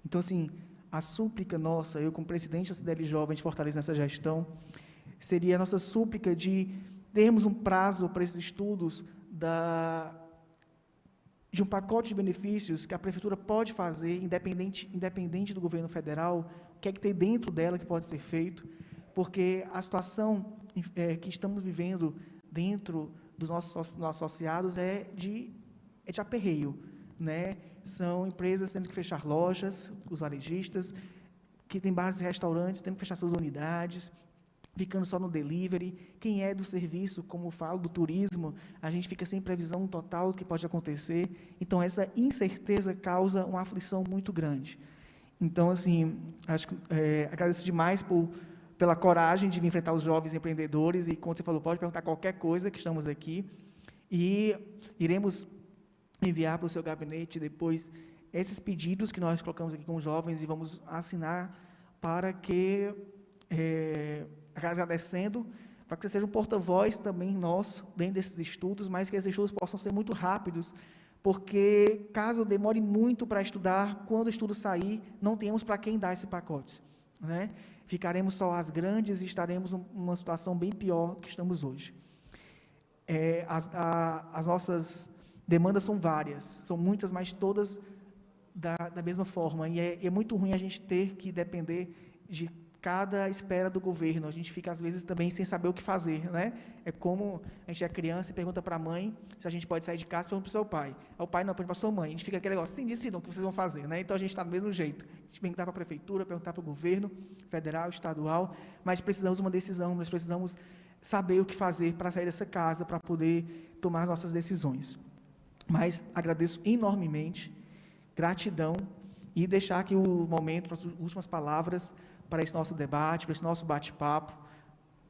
Então, assim, a súplica nossa, eu como presidente da CDL Jovem de Fortaleza nessa gestão, seria a nossa súplica de termos um prazo para esses estudos de um pacote de benefícios que a Prefeitura pode fazer, independente do governo federal, o que é que tem dentro dela que pode ser feito, porque a situação que estamos vivendo dentro dos nossos associados é de aperreio, né? São empresas tendo que fechar lojas, os varejistas, que tem bares e restaurantes tendo que fechar suas unidades, ficando só no delivery. Quem é do serviço, como eu falo, do turismo, a gente fica sem previsão total do que pode acontecer. Então, essa incerteza causa uma aflição muito grande. Então, assim, agradeço demais pela coragem de vir enfrentar os jovens empreendedores, e, como você falou, pode perguntar qualquer coisa, que estamos aqui, e iremos enviar para o seu gabinete depois esses pedidos que nós colocamos aqui com os jovens, e vamos assinar para que... agradecendo, para que você seja um porta-voz também nosso, dentro desses estudos, mas que esses estudos possam ser muito rápidos, porque caso demore muito para estudar, quando o estudo sair, não temos para quem dar esse pacote, né? Ficaremos só as grandes e estaremos numa situação bem pior do que estamos hoje. As nossas demandas são várias, são muitas, mas todas da mesma forma, e é muito ruim a gente ter que depender de cada espera do governo. A gente fica, às vezes, também sem saber o que fazer, né? É como a gente é criança e pergunta para a mãe se a gente pode sair de casa, pergunta para o seu pai. O pai não, pergunta para a sua mãe. A gente fica aquele negócio, sim, decidam o que vocês vão fazer, né? Então, a gente está do mesmo jeito. A gente perguntar para a prefeitura, perguntar para o governo federal, estadual, mas precisamos de uma decisão, nós precisamos saber o que fazer para sair dessa casa, para poder tomar as nossas decisões. Mas agradeço enormemente, gratidão, e deixar aqui o momento, as últimas palavras, para esse nosso debate, para esse nosso bate-papo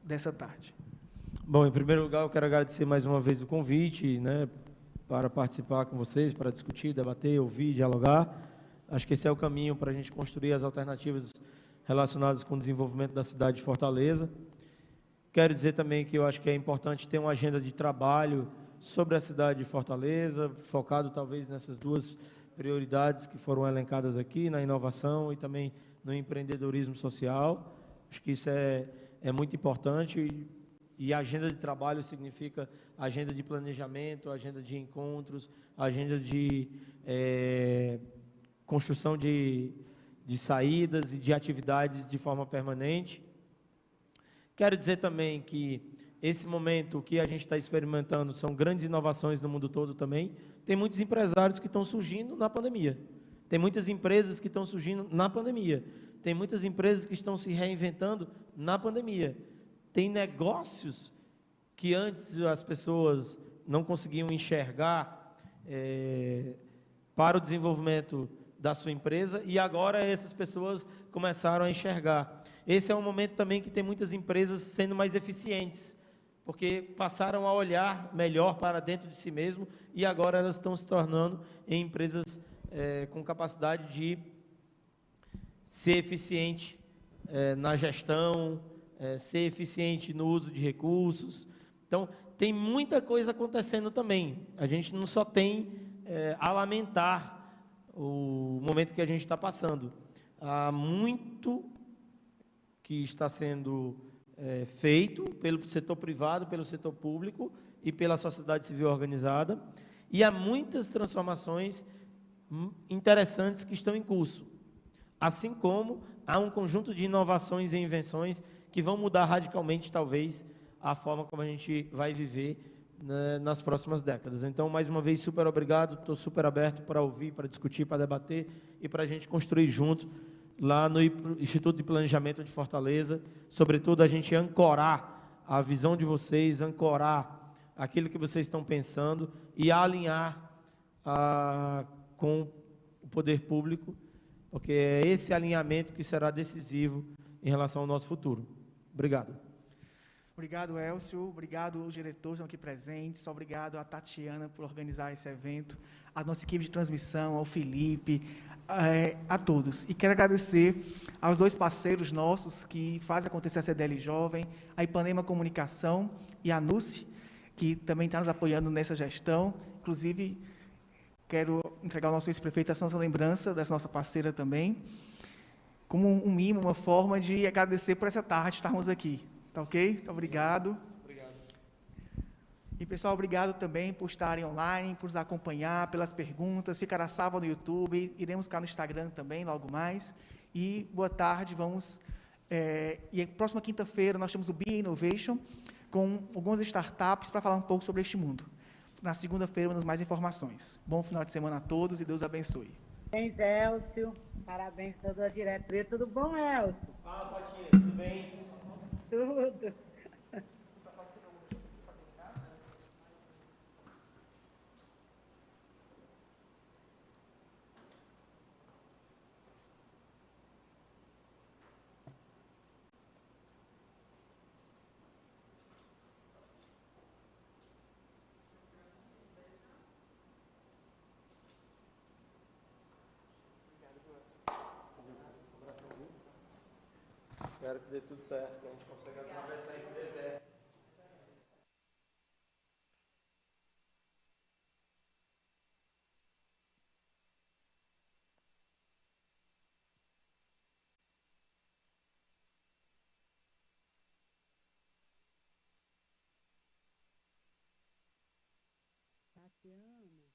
dessa tarde. Bom, em primeiro lugar, eu quero agradecer mais uma vez o convite, né, para participar com vocês, para discutir, debater, ouvir, dialogar. Acho que esse é o caminho para a gente construir as alternativas relacionadas com o desenvolvimento da cidade de Fortaleza. Quero dizer também que eu acho que é importante ter uma agenda de trabalho sobre a cidade de Fortaleza, focado talvez nessas duas prioridades que foram elencadas aqui, na inovação e também no empreendedorismo social. Acho que isso é muito importante, e agenda de trabalho significa agenda de planejamento, agenda de encontros, agenda de construção de saídas e de atividades de forma permanente. Quero dizer também que esse momento que a gente está experimentando são grandes inovações no mundo todo também. Tem muitos empresários que estão surgindo na pandemia. Tem muitas empresas que estão surgindo na pandemia. Tem muitas empresas que estão se reinventando na pandemia. Tem negócios que antes as pessoas não conseguiam enxergar para o desenvolvimento da sua empresa, e agora essas pessoas começaram a enxergar. Esse é um momento também que tem muitas empresas sendo mais eficientes, porque passaram a olhar melhor para dentro de si mesmo, e agora elas estão se tornando em empresas com capacidade de ser eficiente na gestão, ser eficiente no uso de recursos. Então, tem muita coisa acontecendo também. A gente não só tem a lamentar o momento que a gente está passando. Há muito que está sendo feito pelo setor privado, pelo setor público e pela sociedade civil organizada, e há muitas transformações interessantes que estão em curso, assim como há um conjunto de inovações e invenções que vão mudar radicalmente, talvez, a forma como a gente vai viver nas próximas décadas. Então, mais uma vez, super obrigado, estou super aberto para ouvir, para discutir, para debater e para a gente construir junto, lá no Instituto de Planejamento de Fortaleza, sobretudo a gente ancorar a visão de vocês, ancorar aquilo que vocês estão pensando e alinhar com o poder público, porque é esse alinhamento que será decisivo em relação ao nosso futuro. Obrigado. Obrigado, Elcio. Obrigado aos diretores que estão aqui presentes. Obrigado a Tatiana por organizar esse evento, a nossa equipe de transmissão, ao Felipe, a todos. E quero agradecer aos dois parceiros nossos que fazem acontecer a CDL Jovem, a Ipanema Comunicação e a NUSE, que também está nos apoiando nessa gestão. Inclusive, quero entregar ao nosso ex-prefeito essa nossa lembrança dessa nossa parceira também, como um mimo, uma forma de agradecer por essa tarde estarmos aqui. Tá ok? Muito obrigado. Obrigado. E, pessoal, obrigado também por estarem online, por nos acompanhar, pelas perguntas. Ficará salvo no YouTube, iremos ficar no Instagram também, logo mais. E, boa tarde, vamos... e a próxima quinta-feira nós temos o Be Innovation, com algumas startups para falar um pouco sobre este mundo. Na segunda-feira, vamos mais informações. Bom final de semana a todos e Deus abençoe. Parabéns, Elcio. Parabéns a toda a diretoria. Tudo bom, Elcio? Fala, Fatinha, tudo bem? Tudo. Espero que dê tudo certo, que a gente consiga atravessar esse deserto. Tatiana.